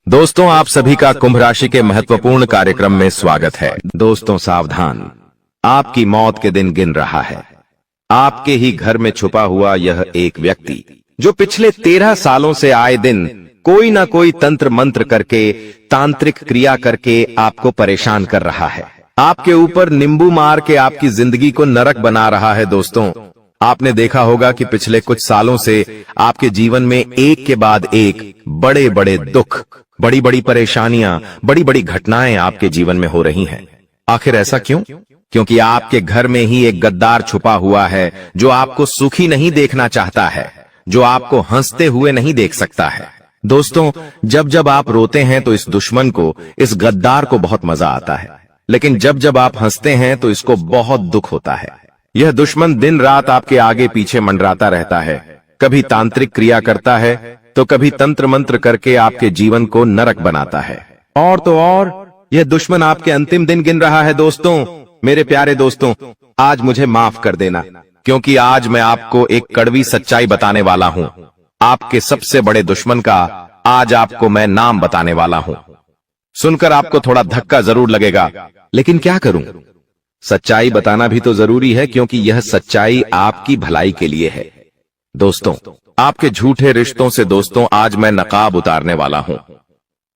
दोस्तों, आप सभी का कुंभ राशि के महत्वपूर्ण कार्यक्रम में स्वागत है। दोस्तों सावधान, आपकी मौत के दिन गिन रहा है। आपके ही घर में छुपा हुआ यह एक व्यक्ति जो पिछले 13 सालों से आए दिन कोई ना कोई तंत्र मंत्र करके, तांत्रिक क्रिया करके आपको परेशान कर रहा है। आपके ऊपर नींबू मार के आपकी जिंदगी को नरक बना रहा है। दोस्तों, आपने देखा होगा कि पिछले कुछ सालों से आपके जीवन में एक के बाद एक बड़े बड़े दुख, बड़ी बड़ी परेशानियां, बड़ी बड़ी घटनाएं आपके जीवन में हो रही हैं। आखिर ऐसा क्यों? क्योंकि आपके घर में ही एक गद्दार छुपा हुआ है जो आपको सुखी नहीं देखना चाहता है, जो आपको हंसते हुए नहीं देख सकता है। दोस्तों, जब जब आप रोते हैं तो इस दुश्मन को, इस गद्दार को बहुत मजा आता है, लेकिन जब जब आप हंसते हैं तो इसको बहुत दुख होता है। यह दुश्मन दिन रात आपके आगे पीछे मंडराता रहता है, कभी तांत्रिक क्रिया करता है तो कभी तंत्र मंत्र करके आपके जीवन को नरक बनाता है। और तो और यह दुश्मन आपके अंतिम दिन गिन रहा है। दोस्तों, मेरे प्यारे दोस्तों, आज मुझे माफ कर देना, क्योंकि आज मैं आपको एक कड़वी सच्चाई बताने वाला हूं। आपके सबसे बड़े दुश्मन का आज आपको मैं नाम बताने वाला हूं। सुनकर आपको थोड़ा धक्का जरूर लगेगा, लेकिन क्या करूं, सच्चाई बताना भी तो जरूरी है, क्योंकि यह सच्चाई आपकी भलाई के लिए है। दोस्तों, आपके झूठे रिश्तों से दोस्तों आज मैं नकाब उतारने वाला हूं।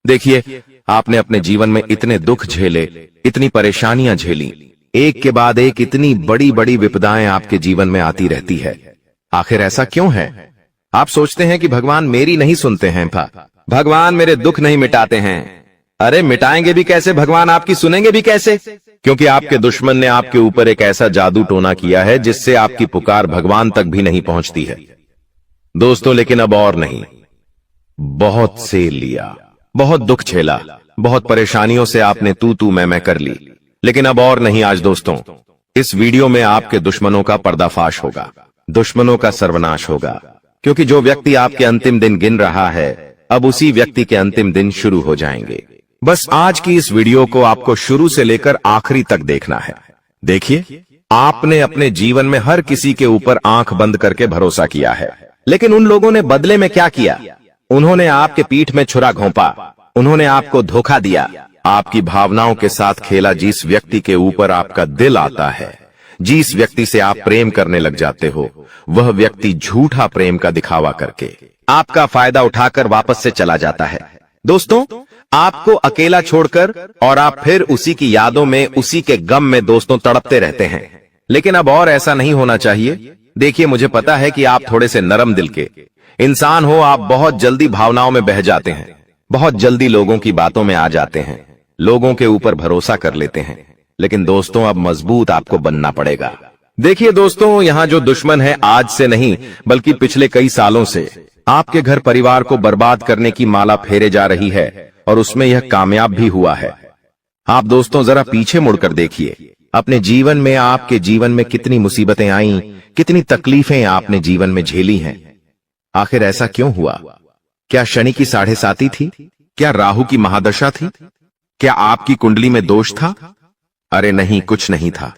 देखिए, आपने अपने जीवन में इतने दुख झेले, इतनी परेशानियां झेली, एक के बाद एक इतनी बड़ी बड़ी विपदाएं आपके जीवन में आती रहती है। आखिर ऐसा क्यों है? आप सोचते हैं कि भगवान मेरी नहीं सुनते हैं, भगवान मेरे दुख नहीं मिटाते हैं। अरे मिटाएंगे भी कैसे, भगवान आपकी सुनेंगे भी कैसे? क्योंकि आपके दुश्मन ने आपके ऊपर एक ऐसा जादू टोना किया है जिससे आपकी पुकार भगवान तक भी नहीं पहुंचती है। दोस्तों, लेकिन अब और नहीं, बहुत सेल लिया, बहुत दुख झेला, बहुत परेशानियों से आपने तू मैं कर ली, लेकिन अब और नहीं। आज दोस्तों, इस वीडियो में आपके दुश्मनों का पर्दाफाश होगा, दुश्मनों का सर्वनाश होगा, क्योंकि जो व्यक्ति आपके अंतिम दिन गिन रहा है, अब उसी व्यक्ति के अंतिम दिन शुरू हो जाएंगे। बस आज की इस वीडियो को आपको शुरू से लेकर आखिरी तक देखना है। देखिए, आपने अपने जीवन में हर किसी के ऊपर आंख बंद करके भरोसा किया है, लेकिन उन लोगों ने बदले में क्या किया? उन्होंने आपके पीठ में छुरा घोंपा, उन्होंने आपको धोखा दिया, आपकी भावनाओं के साथ खेला। जिस व्यक्ति के ऊपर आपका दिल आता है, जिस व्यक्ति से आप प्रेम करने लग जाते हो, वह व्यक्ति झूठा प्रेम का दिखावा करके आपका फायदा उठाकर वापस से चला जाता है। दोस्तों, आपको अकेला छोड़कर, और आप फिर उसी की यादों में, उसी के गम में दोस्तों तड़पते रहते हैं। लेकिन अब और ऐसा नहीं होना चाहिए। देखिए, मुझे पता है कि आप थोड़े से नरम दिल के इंसान हो, आप बहुत जल्दी भावनाओं में बह जाते हैं, बहुत जल्दी लोगों की बातों में आ जाते हैं, लोगों के ऊपर भरोसा कर लेते हैं। लेकिन दोस्तों, अब मजबूत आपको बनना पड़ेगा। देखिए दोस्तों, यहाँ जो दुश्मन है आज से नहीं, बल्कि पिछले कई सालों से आपके घर परिवार को बर्बाद करने की माला फेरे जा रही है, और उसमें यह कामयाब भी हुआ है। आप दोस्तों जरा पीछे मुड़कर देखिए, अपने जीवन में, आपके जीवन में कितनी मुसीबतें आईं, कितनी तकलीफें आपने जीवन में झेली हैं। आखिर ऐसा क्यों हुआ? क्या शनि की 7.5 थी? क्या राहु की महादशा थी? क्या आपकी कुंडली में दोष था? अरे नहीं, कुछ नहीं था।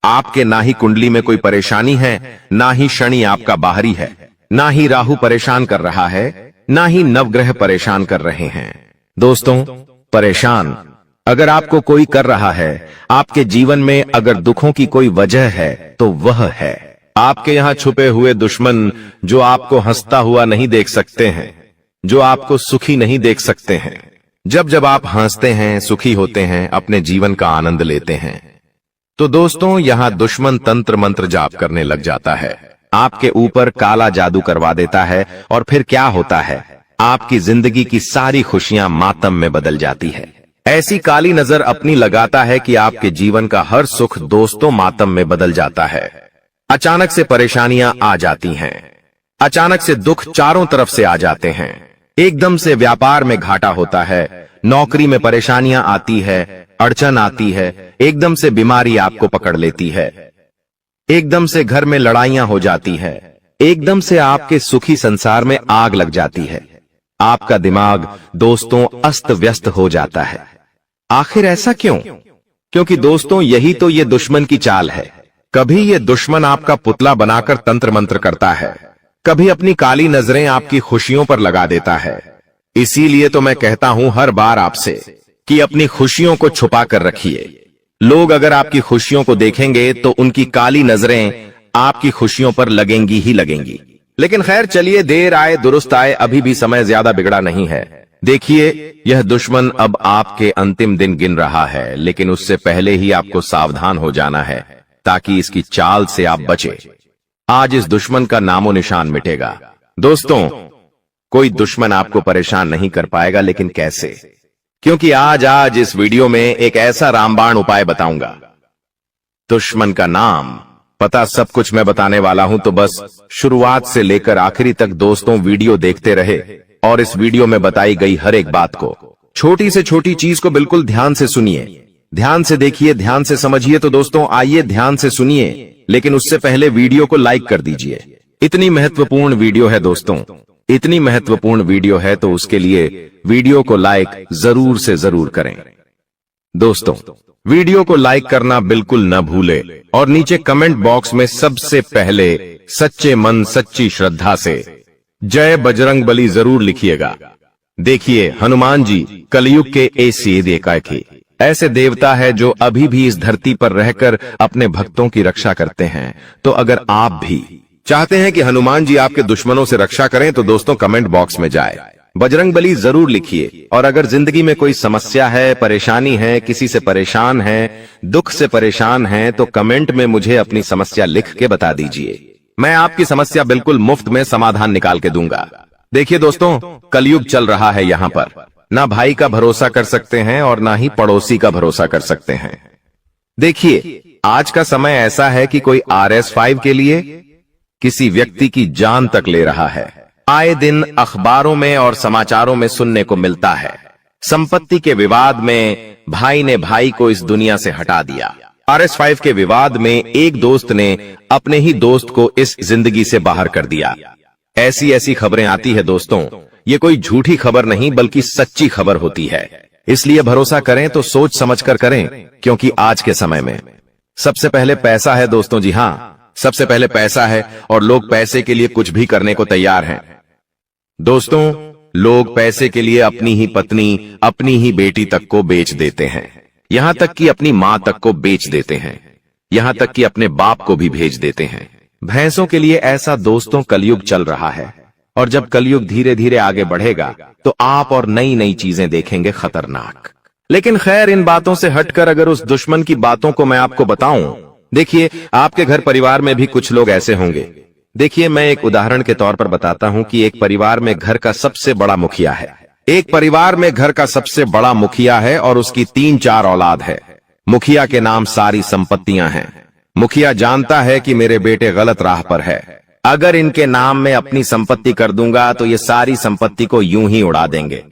आपके ना ही कुंडली में कोई परेशानी है, ना ही शनि आपका बाहरी है, ना ही राहु परेशान कर रहा है, ना ही नवग्रह परेशान कर रहे हैं। दोस्तों, परेशान अगर आपको कोई कर रहा है, आपके जीवन में अगर दुखों की कोई वजह है, तो वह है आपके यहाँ छुपे हुए दुश्मन, जो आपको हंसता हुआ नहीं देख सकते हैं, जो आपको सुखी नहीं देख सकते हैं। जब जब आप हंसते हैं, सुखी होते हैं, अपने जीवन का आनंद लेते हैं, तो दोस्तों यहाँ दुश्मन तंत्र मंत्र जाप करने लग जाता है, आपके ऊपर काला जादू करवा देता है, और फिर क्या होता है? आपकी जिंदगी की सारी खुशियां मातम में बदल जाती है। ऐसी काली नजर अपनी लगाता है कि आपके जीवन का हर सुख दोस्तों मातम में बदल जाता है। अचानक से परेशानियां आ जाती हैं, अचानक से दुख चारों तरफ से आ जाते हैं, एकदम से व्यापार में घाटा होता है, नौकरी में परेशानियां आती है, अड़चन आती है, एकदम से बीमारी आपको पकड़ लेती है, एकदम से घर में लड़ाइयां हो जाती है, एकदम से आपके सुखी संसार में आग लग जाती है। आपका दिमाग दोस्तों अस्त व्यस्त हो जाता है। आखिर ऐसा क्यों? क्योंकि दोस्तों यही तो ये दुश्मन की चाल है। कभी ये दुश्मन आपका पुतला बनाकर तंत्र मंत्र करता है, कभी अपनी काली नजरें आपकी खुशियों पर लगा देता है, इसीलिए तो मैं कहता हूं हर बार आपसे कि अपनी खुशियों को छुपा कर रखिए। लोग अगर आपकी खुशियों को देखेंगे तो उनकी काली नजरें आपकी खुशियों पर लगेंगी ही लगेंगी। लेकिन खैर चलिए, देर आए दुरुस्त आए, अभी भी समय ज्यादा बिगड़ा नहीं है। देखिए, यह दुश्मन अब आपके अंतिम दिन गिन रहा है, लेकिन उससे पहले ही आपको सावधान हो जाना है ताकि इसकी चाल से आप बचे। आज इस दुश्मन का नामो निशान मिटेगा। दोस्तों, कोई दुश्मन आपको परेशान नहीं कर पाएगा, लेकिन कैसे? क्योंकि आज इस वीडियो में एक ऐसा रामबाण उपाय बताऊंगा। दुश्मन का नाम, पता, सब कुछ मैं बताने वाला हूं, तो बस शुरुआत से लेकर आखिरी तक दोस्तों वीडियो देखते रहे और इस वीडियो में बताई गई हर एक बात को, छोटी से छोटी चीज को बिल्कुल ध्यान से सुनिए, ध्यान से देखिए, ध्यान से समझिए। तो दोस्तों आइए ध्यान से सुनिए, लेकिन उससे पहले वीडियो को लाइक कर दीजिए। इतनी महत्वपूर्ण वीडियो है दोस्तों, इतनी महत्वपूर्ण वीडियो है, तो उसके लिए वीडियो को लाइक जरूर से जरूर करें। दोस्तों, वीडियो को लाइक करना बिल्कुल न भूले और नीचे कमेंट बॉक्स में सबसे पहले सच्चे मन सच्ची श्रद्धा से जय बजरंग बली जरूर लिखिएगा। देखिए, हनुमान जी कलयुग के ऐसे देवता है जो अभी भी इस धरती पर रहकर अपने भक्तों की रक्षा करते हैं। तो अगर आप भी चाहते हैं कि हनुमान जी आपके दुश्मनों से रक्षा करें, तो दोस्तों कमेंट बॉक्स में जाए बजरंग बली जरूर लिखिए। और अगर जिंदगी में कोई समस्या है, परेशानी है, किसी से परेशान है, दुख से परेशान है, तो कमेंट में मुझे अपनी समस्या लिख के बता दीजिए। मैं आपकी समस्या बिल्कुल मुफ्त में समाधान निकाल के दूंगा। देखिए दोस्तों, कलयुग चल रहा है, यहाँ पर ना भाई का भरोसा कर सकते हैं और ना ही पड़ोसी का भरोसा कर सकते हैं। देखिए, आज का समय ऐसा है कि कोई RS5 के लिए किसी व्यक्ति की जान तक ले रहा है। आए दिन अखबारों में और समाचारों में सुनने को मिलता है, संपत्ति के विवाद में भाई ने भाई को इस दुनिया से हटा दिया। RS5 के विवाद में एक दोस्त ने अपने ही दोस्त को इस जिंदगी से बाहर कर दिया। ऐसी ऐसी खबरें आती है दोस्तों, ये कोई झूठी खबर नहीं बल्कि सच्ची खबर होती है। इसलिए भरोसा करें तो सोच समझकर करें, क्योंकि आज के समय में सबसे पहले पैसा है दोस्तों। जी हाँ, सबसे पहले पैसा है और लोग पैसे के लिए कुछ भी करने को तैयार हैं। दोस्तों, लोग पैसे के लिए अपनी ही पत्नी, अपनी ही बेटी तक को बेच देते हैं, यहां तक कि अपनी मां तक को बेच देते हैं, यहां तक कि अपने बाप को भी भेज देते हैं भैंसों के लिए। ऐसा दोस्तों कलयुग चल रहा है, और जब कलयुग धीरे धीरे आगे बढ़ेगा तो आप और नई नई चीजें देखेंगे खतरनाक। लेकिन खैर, इन बातों से हटकर अगर उस दुश्मन की बातों को मैं आपको बताऊं, देखिए, आपके घर परिवार में भी कुछ लोग ऐसे होंगे। देखिए, मैं एक उदाहरण के तौर पर बताता हूं कि एक परिवार में घर का सबसे बड़ा मुखिया है। एक परिवार में घर का सबसे बड़ा मुखिया है और उसकी 3-4 औलाद है। मुखिया के नाम सारी संपत्तियां हैं। मुखिया जानता है कि मेरे बेटे गलत राह पर है, अगर इनके नाम में अपनी संपत्ति कर दूंगा तो ये सारी संपत्ति को यूं ही उड़ा देंगे।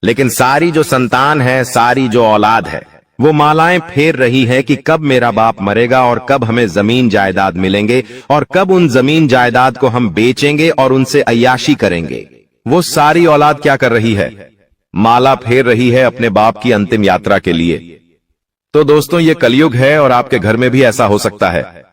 लेकिन सारी जो संतान है, सारी जो औलाद है, वो मालाएं फेर रही है कि कब मेरा बाप मरेगा और कब हमें जमीन जायदाद मिलेंगे और कब उन जमीन जायदाद को हम बेचेंगे और उनसे अय्याशी करेंगे। वो सारी औलाद क्या कर रही है? माला फेर रही है अपने बाप की अंतिम यात्रा के लिए। तो दोस्तों, ये कलयुग है और आपके घर में भी ऐसा हो सकता है।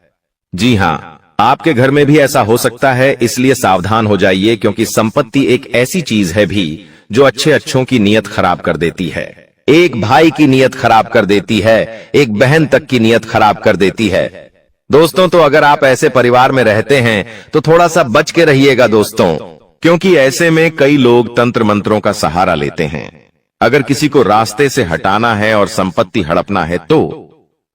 जी हाँ, आपके घर में भी ऐसा हो सकता है, इसलिए सावधान हो जाइए, क्योंकि संपत्ति एक ऐसी चीज है भी जो अच्छों की नीयत खराब कर देती है। एक भाई की नीयत खराब कर देती है, एक बहन तक की नीयत खराब कर देती है। दोस्तों, तो अगर आप ऐसे परिवार में रहते हैं तो थोड़ा सा बच के रहिएगा दोस्तों, क्योंकि ऐसे में कई लोग तंत्र मंत्रों का सहारा लेते हैं। अगर किसी को रास्ते से हटाना है और संपत्ति हड़पना है तो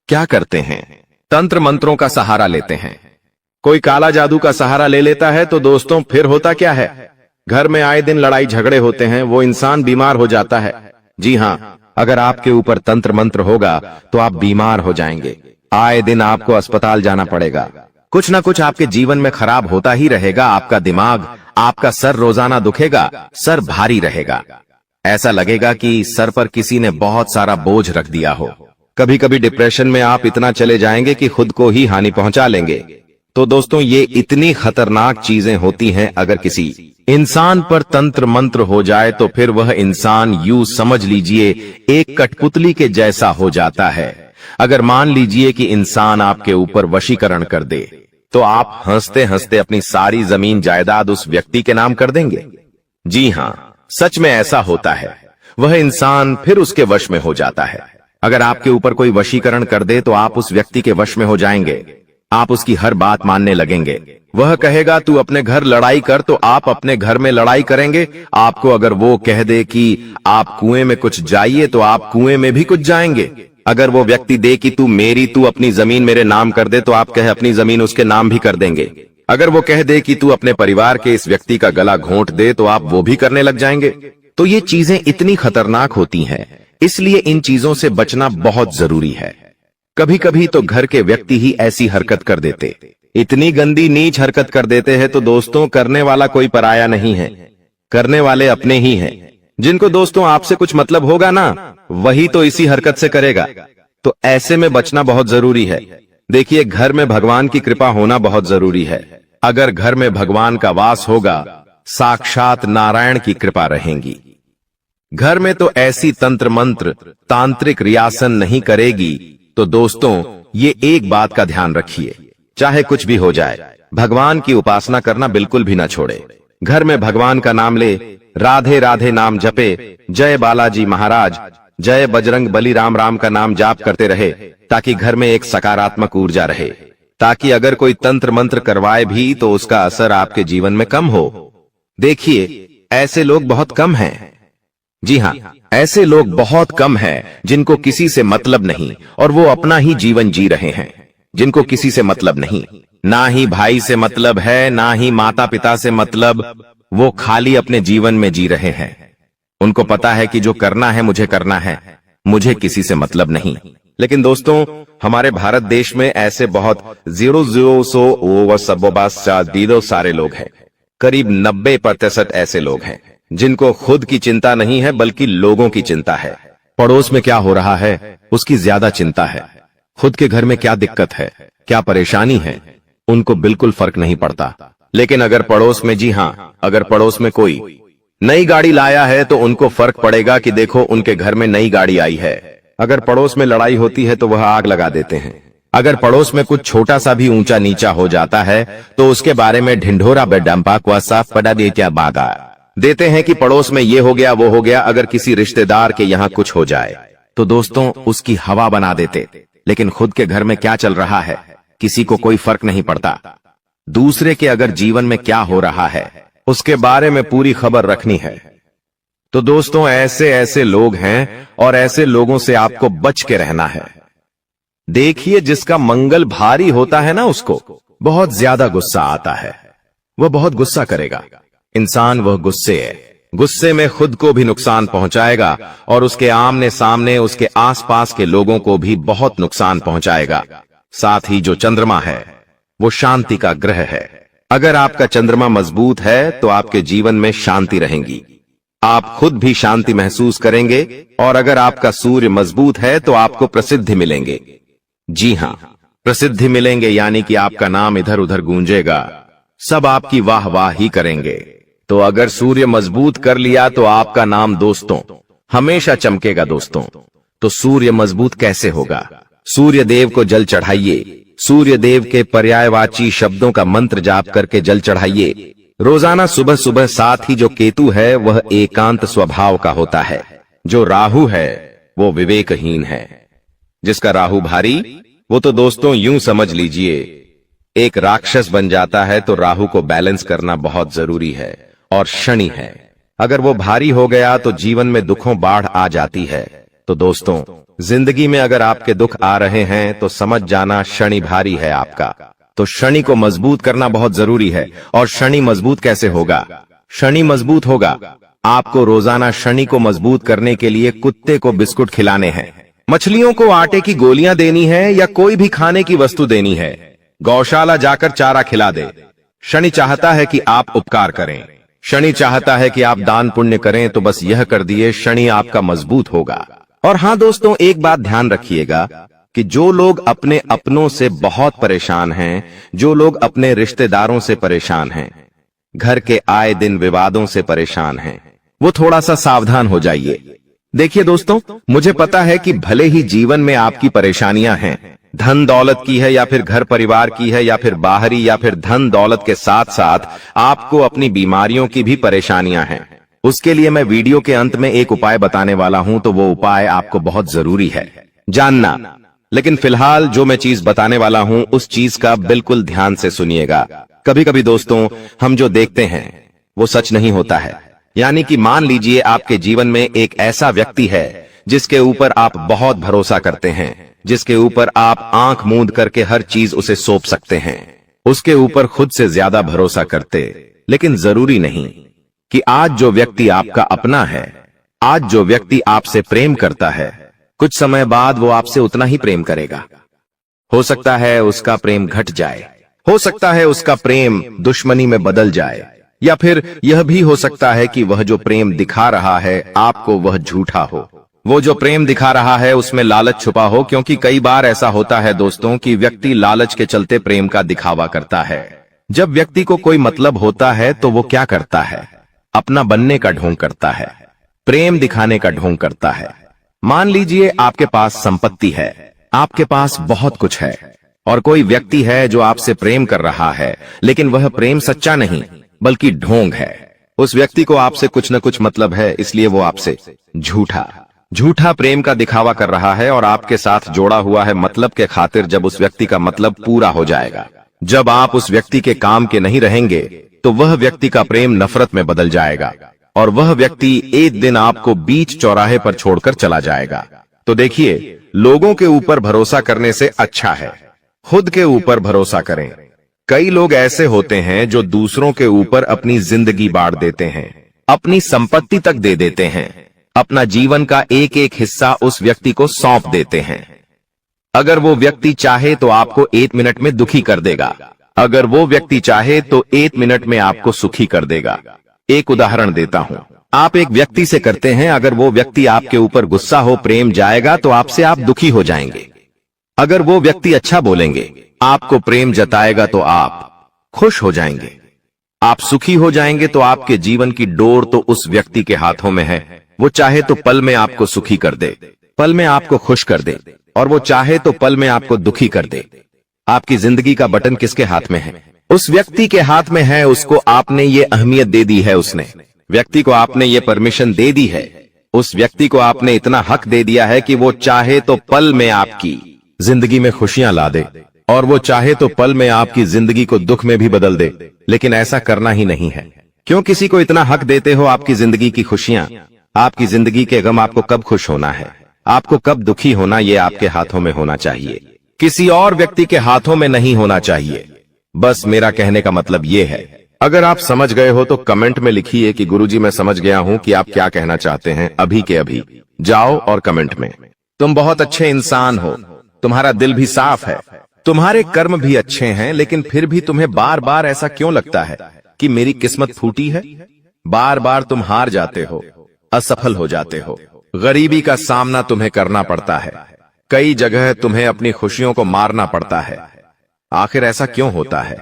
क्या करते हैं? तंत्र मंत्रों का सहारा लेते हैं। कोई काला जादू का सहारा ले लेता है तो दोस्तों फिर होता क्या है? घर में आए दिन लड़ाई झगड़े होते हैं, वो इंसान बीमार हो जाता है। जी हाँ, अगर आपके ऊपर तंत्र मंत्र होगा तो आप बीमार हो जाएंगे। आए दिन आपको अस्पताल जाना पड़ेगा। कुछ ना कुछ आपके जीवन में खराब होता ही रहेगा। आपका दिमाग, आपका सर रोजाना दुखेगा, सर भारी रहेगा, ऐसा लगेगा कि सर पर किसी ने बहुत सारा बोझ रख दिया हो। कभी कभी डिप्रेशन में आप इतना चले जाएंगे कि खुद को ही हानि पहुंचा लेंगे। तो दोस्तों, ये इतनी खतरनाक चीजें होती हैं। अगर किसी इंसान पर तंत्र मंत्र हो जाए तो फिर वह इंसान यूं समझ लीजिए एक कठपुतली के जैसा हो जाता है। अगर मान लीजिए कि इंसान आपके ऊपर वशीकरण कर दे तो आप हंसते हंसते अपनी सारी जमीन जायदाद उस व्यक्ति के नाम कर देंगे। जी हाँ, सच में ऐसा होता है, वह इंसान फिर उसके वश में हो जाता है। अगर आपके ऊपर कोई वशीकरण कर दे तो आप उस व्यक्ति के वश में हो जाएंगे। आप उसकी हर बात मानने लगेंगे। वह कहेगा तू अपने घर लड़ाई कर तो आप अपने घर में लड़ाई करेंगे। आपको अगर वो कह दे कि आप कुएं में कुछ जाइए तो आप कुएं में भी कुछ जाएंगे। अगर वो व्यक्ति दे कि तू अपनी जमीन मेरे नाम कर दे तो आप कहे अपनी जमीन उसके नाम भी कर देंगे। अगर वो कह दे कि तू अपने परिवार के इस व्यक्ति का गला घोंट दे तो आप वो भी करने लग जाएंगे। तो ये चीजें इतनी खतरनाक होती हैं, इसलिए इन चीजों से बचना बहुत जरूरी है। कभी कभी तो घर के व्यक्ति ही ऐसी हरकत कर देते, इतनी गंदी नीच हरकत कर देते हैं तो दोस्तों करने वाला कोई पराया नहीं है, करने वाले अपने ही हैं। जिनको दोस्तों आपसे कुछ मतलब होगा ना, वही तो इसी हरकत से करेगा। तो ऐसे में बचना बहुत जरूरी है। देखिए, घर में भगवान की कृपा होना बहुत जरूरी है। अगर घर में भगवान का वास होगा, साक्षात नारायण की कृपा रहेगी। घर में तो ऐसी तंत्र मंत्र तांत्रिक रियासन नहीं करेगी। तो दोस्तों ये एक बात का ध्यान रखिए, चाहे कुछ भी हो जाए, भगवान की उपासना करना बिल्कुल भी ना छोड़े। घर में भगवान का नाम ले, राधे राधे नाम जपे, जय बालाजी महाराज, जय बजरंग बली, राम राम का नाम जाप करते रहे, ताकि घर में एक सकारात्मक ऊर्जा रहे, ताकि अगर कोई तंत्र मंत्र करवाए भी तो उसका असर आपके जीवन में कम हो। देखिए, ऐसे लोग बहुत कम हैं। जी हाँ, ऐसे लोग बहुत कम हैं जिनको किसी से मतलब नहीं और वो अपना ही जीवन जी रहे हैं। जिनको किसी से मतलब नहीं, ना ही भाई से मतलब है, ना ही माता पिता से मतलब, वो खाली अपने जीवन में जी रहे हैं। उनको पता है कि जो करना है मुझे करना है, मुझे किसी से मतलब नहीं। लेकिन दोस्तों हमारे भारत देश में ऐसे बहुत 0.0 सारे लोग हैं। करीब 90% ऐसे लोग हैं जिनको खुद की चिंता नहीं है बल्कि लोगों की चिंता है। पड़ोस में क्या हो रहा है उसकी ज्यादा चिंता है। खुद के घर में क्या दिक्कत है, क्या परेशानी है, उनको बिल्कुल फर्क नहीं पड़ता। लेकिन अगर पड़ोस में, जी हाँ, अगर पड़ोस में कोई नई गाड़ी लाया है तो उनको फर्क पड़ेगा कि देखो उनके घर में नई गाड़ी आई है। अगर पड़ोस में लड़ाई होती है तो वह आग लगा देते हैं। अगर पड़ोस में कुछ छोटा सा भी ऊंचा नीचा हो जाता है तो उसके बारे में ढिंढोरा बेडम्पा को साफ पड़ा देते हैं कि पड़ोस में ये हो गया वो हो गया। अगर किसी रिश्तेदार के यहाँ कुछ हो जाए तो दोस्तों उसकी हवा बना देते। लेकिन खुद के घर में क्या चल रहा है किसी को कोई फर्क नहीं पड़ता। दूसरे के अगर जीवन में क्या हो रहा है उसके बारे में पूरी खबर रखनी है। तो दोस्तों ऐसे लोग हैं और ऐसे लोगों से आपको बच के रहना है। देखिए, जिसका मंगल भारी होता है ना, उसको बहुत ज्यादा गुस्सा आता है, वह बहुत गुस्सा करेगा। इंसान वह गुस्से में खुद को भी नुकसान पहुंचाएगा और उसके आमने सामने उसके आसपास के लोगों को भी बहुत नुकसान पहुंचाएगा। साथ ही जो चंद्रमा है वो शांति का ग्रह है। अगर आपका चंद्रमा मजबूत है तो आपके जीवन में शांति रहेगी, आप खुद भी शांति महसूस करेंगे। और अगर आपका सूर्य मजबूत है तो आपको प्रसिद्धि मिलेंगे। जी हाँ, प्रसिद्धि मिलेंगे, यानी कि आपका नाम इधर उधर गूंजेगा, सब आपकी वाह वाह ही करेंगे। तो अगर सूर्य मजबूत कर लिया तो आपका नाम दोस्तों हमेशा चमकेगा। दोस्तों तो सूर्य मजबूत कैसे होगा? सूर्य देव को जल चढ़ाइए, सूर्य देव के पर्यायवाची शब्दों का मंत्र जाप करके जल चढ़ाइए रोजाना सुबह सुबह। साथ ही जो केतु है वह एकांत स्वभाव का होता है, जो राहु है वो विवेकहीन है। जिसका राहु भारी वो तो दोस्तों यूं समझ लीजिए एक राक्षस बन जाता है। तो राहु को बैलेंस करना बहुत जरूरी है। और शनि है, अगर वो भारी हो गया तो जीवन में दुखों बाढ़ आ जाती है। तो दोस्तों जिंदगी में अगर आपके दुख आ रहे हैं तो समझ जाना शनि भारी है आपका। तो शनि को मजबूत करना बहुत जरूरी है। और शनि मजबूत कैसे होगा? शनि मजबूत होगा, आपको रोजाना शनि को मजबूत करने के लिए कुत्ते को बिस्कुट खिलाने हैं, मछलियों को आटे की गोलियां देनी है, या कोई भी खाने की वस्तु देनी है। गौशाला जाकर चारा खिला दे। शनि चाहता है कि आप उपकार करें, शनि चाहता है कि आप दान पुण्य करें। तो बस यह कर दिए, शनि आपका मजबूत होगा। और हाँ दोस्तों, एक बात ध्यान रखिएगा कि जो लोग अपने अपनों से बहुत परेशान हैं, जो लोग अपने रिश्तेदारों से परेशान हैं, घर के आए दिन विवादों से परेशान हैं, वो थोड़ा सा सावधान हो जाइए। देखिए दोस्तों, मुझे पता है कि भले ही जीवन में आपकी परेशानियां हैं, धन दौलत की है या फिर घर परिवार की है या फिर बाहरी, या फिर धन दौलत के साथ साथ आपको अपनी बीमारियों की भी परेशानियां हैं। उसके लिए मैं वीडियो के अंत में एक उपाय बताने वाला हूं, तो वो उपाय आपको बहुत जरूरी है जानना। लेकिन फिलहाल जो मैं चीज बताने वाला हूं उस चीज का बिल्कुल ध्यान से सुनिएगा। कभी कभी दोस्तों हम जो देखते हैं वो सच नहीं होता है। यानी कि मान लीजिए आपके जीवन में एक ऐसा व्यक्ति है जिसके ऊपर आप बहुत भरोसा करते हैं, जिसके ऊपर आप आंख मूंद करके हर चीज उसे सौंप सकते हैं, उसके ऊपर खुद से ज्यादा भरोसा करते। लेकिन जरूरी नहीं कि आज जो व्यक्ति आपका अपना है, आज जो व्यक्ति आपसे प्रेम करता है, कुछ समय बाद वो आपसे उतना ही प्रेम करेगा। हो सकता है उसका प्रेम घट जाए, हो सकता है उसका प्रेम दुश्मनी में बदल जाए, या फिर यह भी हो सकता है कि वह जो प्रेम दिखा रहा है आपको वह झूठा हो। वो जो प्रेम दिखा रहा है उसमें लालच छुपा हो, क्योंकि कई बार ऐसा होता है दोस्तों कि व्यक्ति लालच के चलते प्रेम का दिखावा करता है। जब व्यक्ति को कोई मतलब होता है तो वो क्या करता है, अपना बनने का ढोंग करता है, प्रेम दिखाने का ढोंग करता है। मान लीजिए आपके पास संपत्ति है, आपके पास बहुत कुछ है, और कोई व्यक्ति है जो आपसे प्रेम कर रहा है, लेकिन वह प्रेम सच्चा नहीं बल्कि ढोंग है। उस व्यक्ति को आपसे कुछ न कुछ मतलब है, इसलिए वो आपसे झूठा प्रेम का दिखावा कर रहा है और आपके साथ जोड़ा हुआ है मतलब के खातिर। जब उस व्यक्ति का मतलब पूरा हो जाएगा, जब आप उस व्यक्ति के काम के नहीं रहेंगे, तो वह व्यक्ति का प्रेम नफरत में बदल जाएगा और वह व्यक्ति एक दिन आपको बीच चौराहे पर छोड़कर चला जाएगा। तो देखिए, लोगों के ऊपर भरोसा करने से अच्छा है खुद के ऊपर भरोसा करें। कई लोग ऐसे होते हैं जो दूसरों के ऊपर अपनी जिंदगी बांट देते हैं, अपनी संपत्ति तक दे देते हैं, अपना जीवन का एक एक हिस्सा उस व्यक्ति को सौंप देते हैं। अगर वो व्यक्ति चाहे तो आपको 1 मिनट में दुखी कर देगा, अगर वो व्यक्ति चाहे तो 1 मिनट में आपको सुखी कर देगा। एक उदाहरण देता हूं, आप एक व्यक्ति से करते हैं, अगर वो व्यक्ति आपके ऊपर गुस्सा हो, प्रेम जाएगा तो आपसे आप दुखी हो जाएंगे। अगर वो व्यक्ति अच्छा बोलेंगे, आपको प्रेम जताएगा तो आप खुश हो जाएंगे, आप सुखी हो जाएंगे। तो आपके जीवन की डोर तो उस व्यक्ति के हाथों में है। वो चाहे तो पल में आपको सुखी कर दे, पल में आपको खुश कर दे, और वो चाहे तो पल में आपको दुखी कर दे। आपकी जिंदगी का बटन किसके हाथ में है? उस व्यक्ति के हाथ में है। उसको आपने ये अहमियत दे दी है, उसने व्यक्ति को आपने ये परमिशन दे दी है, उस व्यक्ति को आपने इतना हक दे दिया है कि वो चाहे तो पल में आपकी जिंदगी में खुशियां ला दे, और वो चाहे तो पल में आपकी जिंदगी को दुख में भी बदल दे। लेकिन ऐसा करना ही नहीं है। क्यों किसी को इतना हक देते हो आपकी जिंदगी की खुशियां, आपकी जिंदगी के गम? आपको कब खुश होना है, आपको कब दुखी होना, ये आपके हाथों में होना चाहिए, किसी और व्यक्ति के हाथों में नहीं होना चाहिए। बस मेरा कहने का मतलब ये है। अगर आप समझ गए हो तो कमेंट में लिखिए कि गुरुजी मैं समझ गया हूं कि आप क्या कहना चाहते हैं। अभी के अभी जाओ और कमेंट में, तुम बहुत अच्छे इंसान हो, तुम्हारा दिल भी साफ है, तुम्हारे कर्म भी अच्छे हैं, लेकिन फिर भी तुम्हें बार बार ऐसा क्यों लगता है कि मेरी किस्मत फूटी है? बार बार तुम हार जाते हो, असफल हो जाते हो, गरीबी का सामना तुम्हें करना पड़ता है, कई जगह तुम्हें अपनी खुशियों को मारना पड़ता है। आखिर ऐसा क्यों होता है?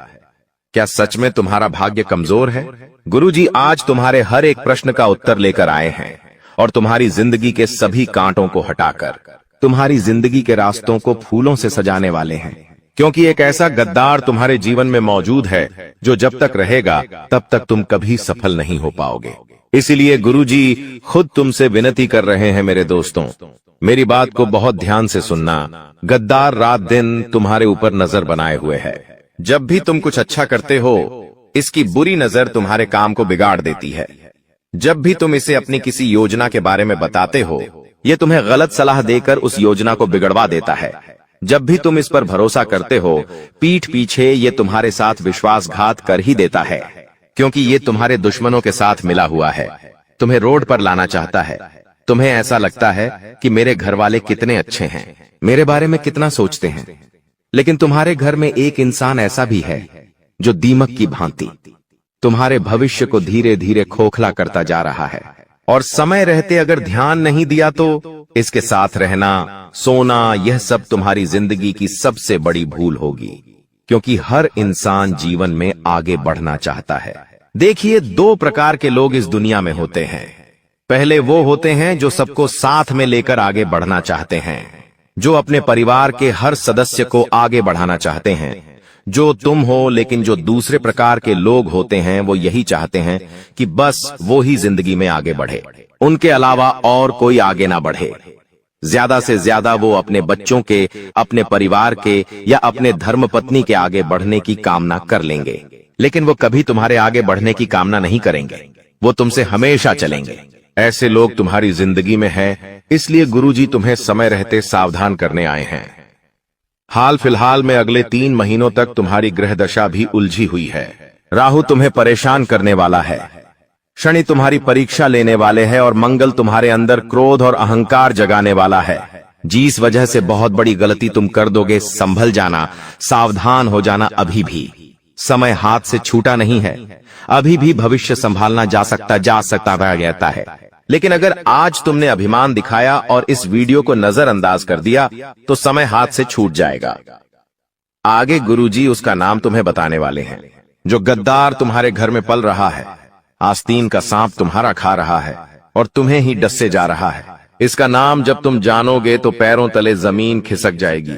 क्या सच में तुम्हारा भाग्य कमजोर है? गुरुजी आज तुम्हारे हर एक प्रश्न का उत्तर लेकर आए हैं और तुम्हारी जिंदगी के सभी कांटों को हटाकर तुम्हारी जिंदगी के रास्तों को फूलों से सजाने वाले हैं। क्योंकि एक ऐसा गद्दार तुम्हारे जीवन में मौजूद है जो जब तक रहेगा तब तक तुम कभी सफल नहीं हो पाओगे। इसीलिए गुरुजी खुद तुमसे विनती कर रहे हैं मेरे दोस्तों, मेरी बात को बहुत ध्यान से सुनना। गद्दार रात दिन तुम्हारे ऊपर नजर बनाए हुए है। जब भी तुम कुछ अच्छा करते हो, इसकी बुरी नजर तुम्हारे काम को बिगाड़ देती है। जब भी तुम इसे अपनी किसी योजना के बारे में बताते हो, ये तुम्हें गलत सलाह देकर उस योजना को बिगड़वा देता है। जब भी तुम इस पर भरोसा करते हो, पीठ पीछे ये तुम्हारे साथ विश्वासघात कर ही देता है, क्योंकि ये तुम्हारे दुश्मनों के साथ मिला हुआ है, तुम्हें रोड पर लाना चाहता है। तुम्हें ऐसा लगता है कि मेरे घर वाले कितने अच्छे हैं, मेरे बारे में कितना सोचते हैं, लेकिन तुम्हारे घर में एक इंसान ऐसा भी है जो दीमक की भांति तुम्हारे भविष्य को धीरे धीरे खोखला करता जा रहा है। और समय रहते अगर ध्यान नहीं दिया तो इसके साथ रहना, सोना, यह सब तुम्हारी जिंदगी की सबसे बड़ी भूल होगी। क्योंकि हर इंसान जीवन में आगे बढ़ना चाहता है। देखिए, 2 प्रकार के लोग इस दुनिया में होते हैं। पहले वो होते हैं जो सबको साथ में लेकर आगे बढ़ना चाहते हैं, जो अपने परिवार के हर सदस्य को आगे बढ़ाना चाहते हैं, जो तुम हो, लेकिन जो दूसरे प्रकार के लोग होते हैं वो यही चाहते हैं कि बस वो ही जिंदगी में आगे बढ़े, उनके अलावा और कोई आगे ना बढ़े। ज्यादा से ज्यादा वो अपने बच्चों के, अपने परिवार के या अपने धर्मपत्नी के आगे बढ़ने की कामना कर लेंगे, लेकिन वो कभी तुम्हारे आगे बढ़ने की कामना नहीं करेंगे। वो तुमसे हमेशा चलेंगे। ऐसे लोग तुम्हारी जिंदगी में हैं, इसलिए गुरुजी तुम्हें समय रहते सावधान करने आए हैं। हाल फिलहाल में अगले 3 महीनों तक तुम्हारी ग्रह दशा भी उलझी हुई है। राहु तुम्हें परेशान करने वाला है, शनि तुम्हारी परीक्षा लेने वाले हैं और मंगल तुम्हारे अंदर क्रोध और अहंकार जगाने वाला है। जिस वजह से बहुत बड़ी गलती तुम कर दोगे, संभल जाना, सावधान हो जाना। अभी भी समय हाथ से छूटा नहीं है, अभी भी भविष्य संभालना जा सकता रहता है। लेकिन अगर आज तुमने अभिमान दिखाया और इस वीडियो को नजरअंदाज कर दिया तो समय हाथ से छूट जाएगा। आगे गुरुजी उसका नाम तुम्हें बताने वाले हैं जो गद्दार तुम्हारे घर में पल रहा है। आस्तीन का सांप तुम्हारा खा रहा है और तुम्हें ही डसे जा रहा है। इसका नाम जब तुम जानोगे तो पैरों तले जमीन खिसक जाएगी,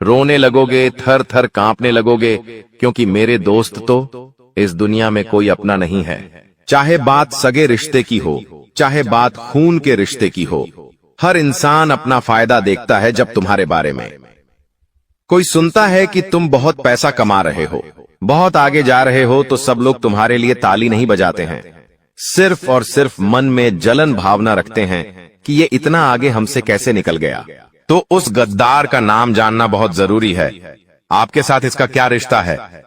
रोने लगोगे, थर थर कांपने लगोगे, क्योंकि मेरे दोस्त तो इस दुनिया में कोई अपना नहीं है। चाहे बात सगे रिश्ते की हो, चाहे बात खून के रिश्ते की हो, हर इंसान अपना फायदा देखता है। जब तुम्हारे बारे में कोई सुनता है कि तुम बहुत पैसा कमा रहे हो, बहुत आगे जा रहे हो, तो सब लोग तुम्हारे लिए ताली नहीं बजाते हैं, सिर्फ और सिर्फ मन में जलन भावना रखते हैं कि ये इतना आगे हमसे कैसे निकल गया। तो उस गद्दार का नाम जानना बहुत जरूरी है। आपके साथ इसका क्या रिश्ता है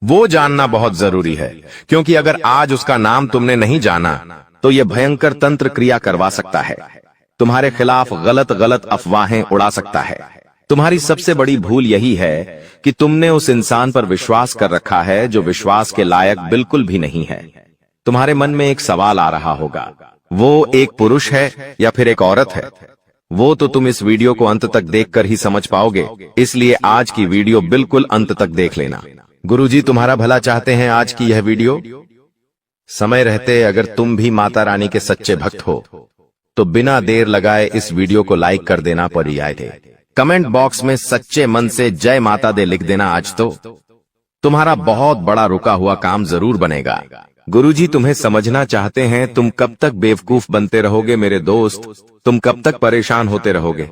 वो जानना बहुत जरूरी है, क्योंकि अगर आज उसका नाम तुमने नहीं जाना तो यह भयंकर तंत्र क्रिया करवा सकता है, तुम्हारे खिलाफ गलत गलत अफवाहें उड़ा सकता है। तुम्हारी सबसे बड़ी भूल यही है कि तुमने उस इंसान पर विश्वास कर रखा है जो विश्वास के लायक बिल्कुल भी नहीं है। तुम्हारे मन में एक सवाल आ रहा होगा, वो एक पुरुष है या फिर एक औरत है? वो तो तुम इस वीडियो को अंत तक देखकर ही समझ पाओगे, इसलिए आज की वीडियो बिल्कुल अंत तक देख लेना। गुरुजी तुम्हारा भला चाहते हैं। आज की यह वीडियो समय रहते अगर तुम भी माता रानी के सच्चे भक्त हो तो बिना देर लगाए इस वीडियो को लाइक कर देना पर ही आए थे। कमेंट बॉक्स में सच्चे मन से जय माता दे लिख देना। आज तो तुम्हारा बहुत बड़ा रुका हुआ काम जरूर बनेगा। गुरुजी तुम्हें समझना चाहते हैं। तुम कब तक बेवकूफ बनते रहोगे मेरे दोस्त? तुम कब तक परेशान होते रहोगे?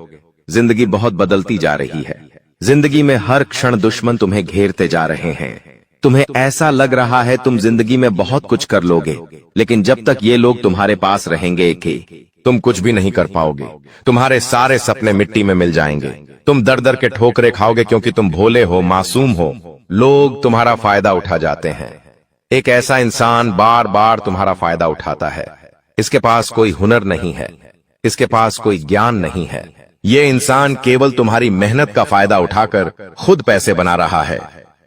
जिंदगी बहुत बदलती जा रही है। जिंदगी में हर क्षण दुश्मन तुम्हें घेरते जा रहे हैं। तुम्हें ऐसा लग रहा है तुम जिंदगी में बहुत कुछ कर लोगे, लेकिन जब तक ये लोग तुम्हारे पास रहेंगे कि तुम कुछ भी नहीं कर पाओगे। तुम्हारे सारे सपने मिट्टी में मिल जाएंगे। तुम दर दर के ठोकरे खाओगे क्योंकि तुम भोले हो, मासूम हो। लोग तुम्हारा फायदा उठा जाते हैं। एक ऐसा इंसान बार बार तुम्हारा फायदा उठाता है। इसके पास कोई हुनर नहीं है, इसके पास कोई ज्ञान नहीं है। ये इंसान केवल तुम्हारी मेहनत का फायदा उठाकर खुद पैसे बना रहा है,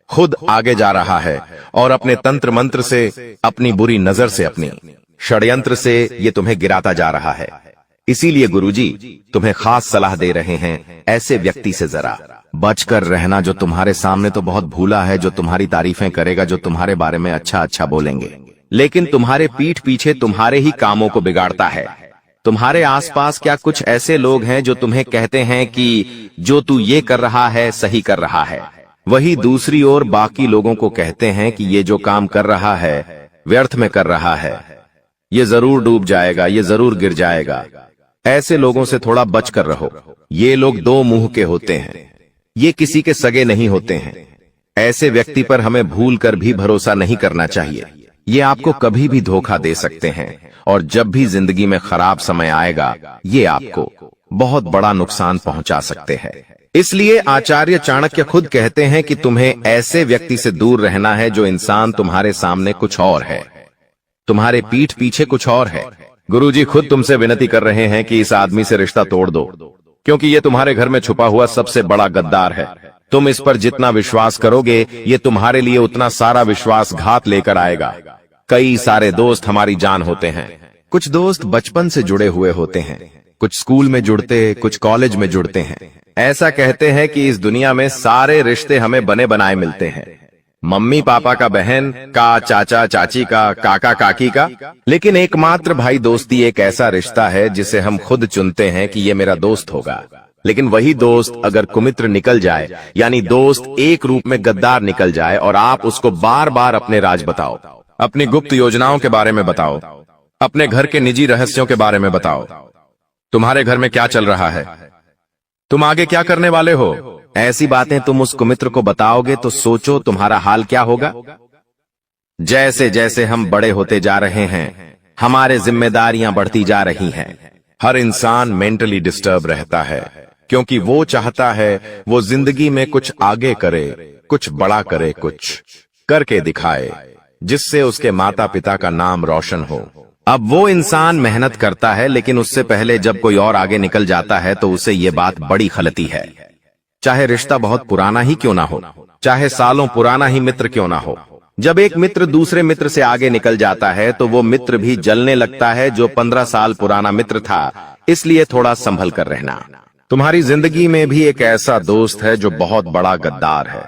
खुद आगे जा रहा है और अपने तंत्र मंत्र से, अपनी बुरी नजर से, अपनी षड्यंत्र से ये तुम्हें गिराता जा रहा है। इसीलिए गुरुजी तुम्हें खास सलाह दे रहे हैं, ऐसे व्यक्ति से जरा बचकर रहना जो तुम्हारे सामने तो बहुत भूला है, जो तुम्हारी तारीफें करेगा, जो तुम्हारे बारे में अच्छा अच्छा बोलेंगे, लेकिन तुम्हारे पीठ पीछे तुम्हारे ही कामों को बिगाड़ता है। तुम्हारे आसपास क्या कुछ ऐसे लोग हैं जो तुम्हें कहते हैं कि जो तू ये कर रहा है सही कर रहा है, वही दूसरी ओर बाकी लोगों को कहते हैं कि ये जो काम कर रहा है व्यर्थ में कर रहा है, ये जरूर डूब जाएगा, ये जरूर गिर जाएगा। ऐसे लोगों से थोड़ा बचकर रहो। ये लोग दो मुंह के होते हैं, ये किसी के सगे नहीं होते हैं। ऐसे व्यक्ति पर हमें भूल कर भी भरोसा नहीं करना चाहिए। ये आपको कभी भी धोखा दे सकते हैं और जब भी जिंदगी में खराब समय आएगा ये आपको बहुत बड़ा नुकसान पहुंचा सकते हैं। इसलिए आचार्य चाणक्य खुद कहते हैं कि तुम्हें ऐसे व्यक्ति से दूर रहना है जो इंसान तुम्हारे सामने कुछ और है, तुम्हारे पीठ पीछे कुछ और है। गुरुजी खुद तुमसे विनती कर रहे हैं कि इस आदमी से रिश्ता तोड़ दो, क्योंकि ये तुम्हारे घर में छुपा हुआ सबसे बड़ा गद्दार है। तुम इस पर जितना विश्वास करोगे ये तुम्हारे लिए उतना सारा विश्वासघात लेकर आएगा। कई सारे दोस्त हमारी जान होते हैं। कुछ दोस्त बचपन से जुड़े हुए होते हैं, कुछ स्कूल में जुड़ते, कुछ कॉलेज में जुड़ते हैं। ऐसा कहते हैं कि इस दुनिया में सारे रिश्ते हमें बने बनाए मिलते हैं, मम्मी पापा का, बहन का, चाचा चाची का, काका काकी का, लेकिन एकमात्र भाई दोस्ती एक ऐसा रिश्ता है जिसे हम खुद चुनते हैं कि ये मेरा दोस्त होगा। लेकिन वही दोस्त अगर कुमित्र निकल जाए, यानी दोस्त एक रूप में गद्दार निकल जाए और आप उसको बार बार अपने राज बताओ, अपनी गुप्त योजनाओं के बारे में बताओ, अपने घर के निजी रहस्यों के बारे में बताओ, तुम्हारे घर में क्या चल रहा है, तुम आगे क्या करने वाले हो, ऐसी बातें तुम उस कुमित्र को बताओगे तो सोचो तुम्हारा हाल क्या होगा। जैसे जैसे हम बड़े होते जा रहे हैं, हमारे जिम्मेदारियां बढ़ती जा रही हैं। हर इंसान मेंटली डिस्टर्ब रहता है, क्योंकि वो चाहता है वो जिंदगी में कुछ आगे करे, कुछ बड़ा करे, कुछ करके दिखाए जिससे उसके माता पिता का नाम रोशन हो। अब वो इंसान मेहनत करता है, लेकिन उससे पहले जब कोई और आगे निकल जाता है तो उसे ये बात बड़ी खलती है। चाहे रिश्ता बहुत पुराना ही क्यों ना हो, चाहे सालों पुराना ही मित्र क्यों ना हो, जब एक मित्र दूसरे मित्र से आगे निकल जाता है तो वो मित्र भी जलने लगता है जो 15 साल पुराना मित्र था। इसलिए थोड़ा संभल कर रहना। तुम्हारी जिंदगी में भी एक ऐसा दोस्त है जो बहुत बड़ा गद्दार है।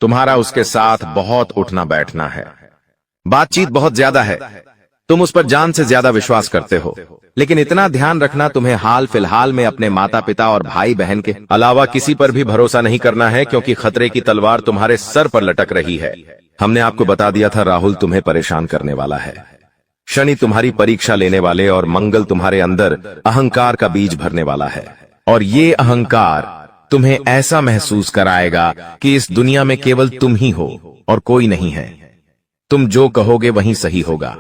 तुम्हारा उसके साथ बहुत उठना बैठना है, बातचीत बहुत ज्यादा है, तुम उस पर जान से ज्यादा विश्वास करते हो। लेकिन इतना ध्यान रखना, तुम्हें हाल फिलहाल में अपने माता पिता और भाई बहन के अलावा किसी पर भी भरोसा नहीं करना है, क्योंकि खतरे की तलवार तुम्हारे सर पर लटक रही है। हमने आपको बता दिया था राहुल तुम्हें परेशान करने वाला है, शनि तुम्हारी परीक्षा लेने वाले और मंगल तुम्हारे अंदर अहंकार का बीज भरने वाला है। और ये अहंकार तुम्हें ऐसा महसूस कराएगा कि इस दुनिया में केवल तुम ही हो और कोई नहीं है। तुम जो कहोगे वही सही होगा,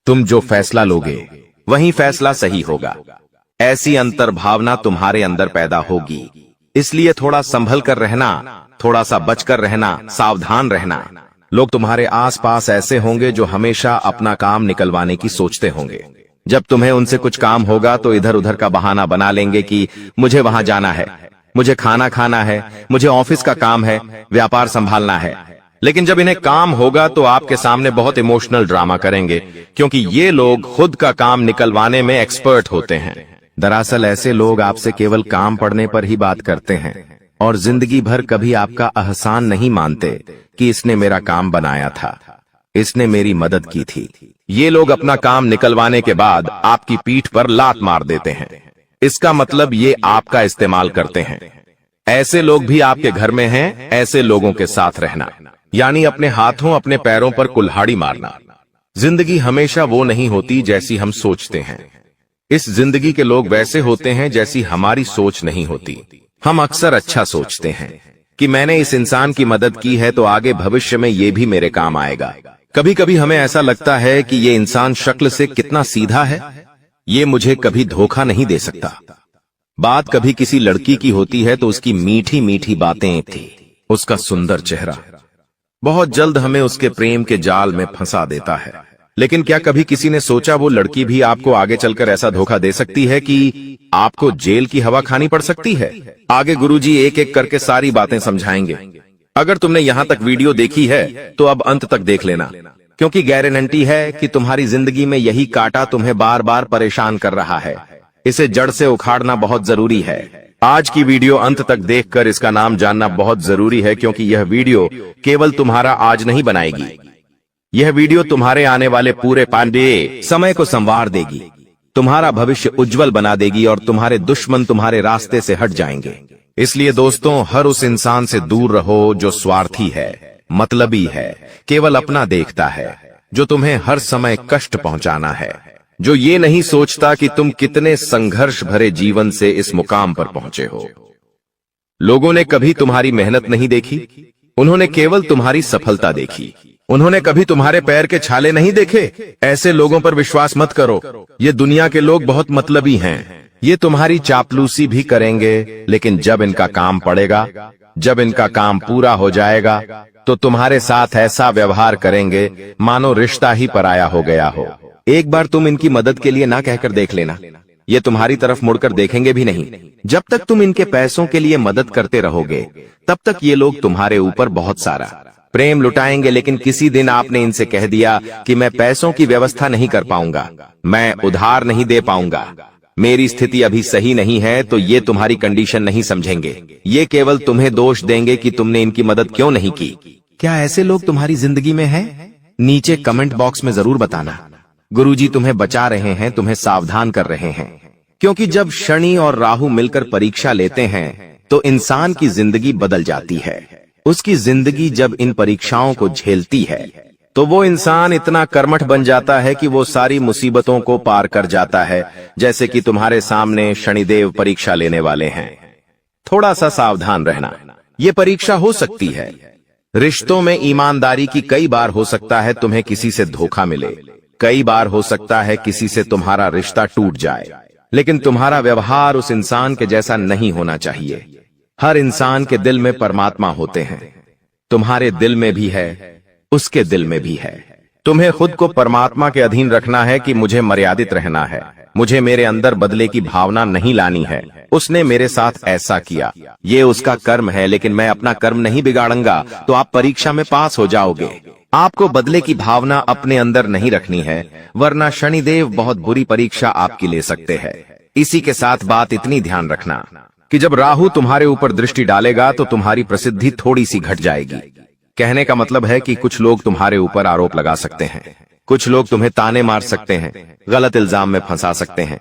तुम जो फैसला लोगे वही फैसला सही होगा। ऐसी अंतर्भावना तुम्हारे अंदर पैदा होगी। इसलिए थोड़ा संभल कर रहना, थोड़ा सा बचकर रहना, सावधान रहना। लोग तुम्हारे आसपास ऐसे होंगे जो हमेशा अपना काम निकलवाने की सोचते होंगे। जब तुम्हें उनसे कुछ काम होगा तो इधर उधर का बहाना बना लेंगे कि मुझे वहां जाना है, मुझे खाना खाना है, मुझे ऑफिस का काम है, व्यापार संभालना है। लेकिन जब इन्हें काम होगा तो आपके सामने बहुत इमोशनल ड्रामा करेंगे, क्योंकि ये लोग खुद का काम निकलवाने में एक्सपर्ट होते हैं। दरअसल ऐसे लोग आपसे केवल काम पड़ने पर ही बात करते हैं और जिंदगी भर कभी आपका एहसान नहीं मानते कि इसने मेरा काम बनाया था, इसने मेरी मदद की थी। ये लोग अपना काम निकलवाने के बाद आपकी पीठ पर लात मार देते हैं। इसका मतलब ये आपका इस्तेमाल करते हैं। ऐसे लोग भी आपके घर में हैं। ऐसे लोगों के साथ रहना यानी अपने हाथों अपने पैरों पर कुल्हाड़ी मारना। जिंदगी हमेशा वो नहीं होती जैसी हम सोचते हैं। इस जिंदगी के लोग वैसे होते हैं जैसी हमारी सोच नहीं होती। हम अक्सर अच्छा सोचते हैं कि मैंने इस इंसान की मदद की है तो आगे भविष्य में ये भी मेरे काम आएगा। कभी कभी हमें ऐसा लगता है कि ये इंसान शक्ल से कितना सीधा है, ये मुझे कभी धोखा नहीं दे सकता। बात कभी किसी लड़की की होती है तो उसकी मीठी मीठी बातें थी, उसका सुंदर चेहरा बहुत जल्द हमें उसके प्रेम के जाल में फंसा देता है। लेकिन क्या कभी किसी ने सोचा वो लड़की भी आपको आगे चलकर ऐसा धोखा दे सकती है कि आपको जेल की हवा खानी पड़ सकती है? आगे गुरुजी एक एक करके सारी बातें समझाएंगे। अगर तुमने यहाँ तक वीडियो देखी है तो अब अंत तक देख लेना, क्योंकि गारंटी है कि तुम्हारी जिंदगी में यही कांटा तुम्हें बार बार परेशान कर रहा है। इसे जड़ से उखाड़ना बहुत जरूरी है। आज की वीडियो अंत तक देखकर इसका नाम जानना बहुत जरूरी है, क्योंकि यह वीडियो केवल तुम्हारा आज नहीं बनाएगी, यह वीडियो तुम्हारे आने वाले पूरे पांडे समय को संवार देगी, तुम्हारा भविष्य उज्जवल बना देगी और तुम्हारे दुश्मन तुम्हारे रास्ते से हट जाएंगे। इसलिए दोस्तों, हर उस इंसान से दूर रहो जो स्वार्थी है, मतलबी है, केवल अपना देखता है, जो तुम्हें हर समय कष्ट पहुंचाना है, जो ये नहीं सोचता कि तुम कितने संघर्ष भरे जीवन से इस मुकाम पर पहुंचे हो। लोगों ने कभी तुम्हारी मेहनत नहीं देखी, उन्होंने केवल तुम्हारी सफलता देखी। उन्होंने कभी तुम्हारे पैर के छाले नहीं देखे। ऐसे लोगों पर विश्वास मत करो। ये दुनिया के लोग बहुत मतलबी हैं। ये तुम्हारी चापलूसी भी करेंगे, लेकिन जब इनका काम पड़ेगा, जब इनका काम पूरा हो जाएगा, तो तुम्हारे साथ ऐसा व्यवहार करेंगे मानो रिश्ता ही पराया हो गया हो। एक बार तुम इनकी मदद के लिए ना कहकर देख लेना, ये तुम्हारी तरफ मुड़कर देखेंगे भी नहीं। जब तक तुम इनके पैसों के लिए मदद करते रहोगे, तब तक ये लोग तुम्हारे ऊपर बहुत सारा प्रेम लुटाएंगे। लेकिन किसी दिन आपने इनसे कह दिया कि मैं पैसों की व्यवस्था नहीं कर पाऊंगा, मैं उधार नहीं दे पाऊंगा, मेरी स्थिति अभी सही नहीं है, तो ये तुम्हारी कंडीशन नहीं समझेंगे। ये केवल तुम्हें दोष देंगे कि तुमने इनकी मदद क्यों नहीं की। क्या ऐसे लोग तुम्हारी जिंदगी में हैं? नीचे कमेंट बॉक्स में जरूर बताना। गुरुजी तुम्हें बचा रहे हैं, तुम्हें सावधान कर रहे हैं। क्योंकि जब शनि और राहु मिलकर परीक्षा लेते हैं तो इंसान की जिंदगी बदल जाती है। उसकी जिंदगी जब इन परीक्षाओं को झेलती है तो वो इंसान इतना कर्मठ बन जाता है कि वो सारी मुसीबतों को पार कर जाता है। जैसे कि तुम्हारे सामने शनिदेव परीक्षा लेने वाले हैं। थोड़ा सा सावधान रहना। ये परीक्षा हो सकती है। रिश्तों में ईमानदारी की कई बार हो सकता है तुम्हें किसी से धोखा मिले, कई बार हो सकता है किसी से तुम्हारा रिश्ता टूट जाए, लेकिन तुम्हारा व्यवहार उस इंसान के जैसा नहीं होना चाहिए। हर इंसान के दिल में परमात्मा होते हैं। तुम्हारे दिल में भी है, उसके दिल में भी है। तुम्हें खुद को परमात्मा के अधीन रखना है कि मुझे मर्यादित रहना है, मुझे मेरे अंदर बदले की भावना नहीं लानी है। उसने मेरे साथ ऐसा किया, ये उसका कर्म है, लेकिन मैं अपना कर्म नहीं बिगाड़ूंगा तो आप परीक्षा में पास हो जाओगे। आपको बदले की भावना अपने अंदर नहीं रखनी है, वरना शनिदेव बहुत बुरी परीक्षा आपकी ले सकते हैं। इसी के साथ बात इतनी ध्यान रखना कि जब राहु तुम्हारे ऊपर दृष्टि डालेगा तो तुम्हारी प्रसिद्धि थोड़ी सी घट जाएगी। कहने का मतलब है कि कुछ लोग तुम्हारे ऊपर आरोप लगा सकते हैं, कुछ लोग तुम्हें ताने मार सकते हैं, गलत इल्जाम में फंसा सकते हैं।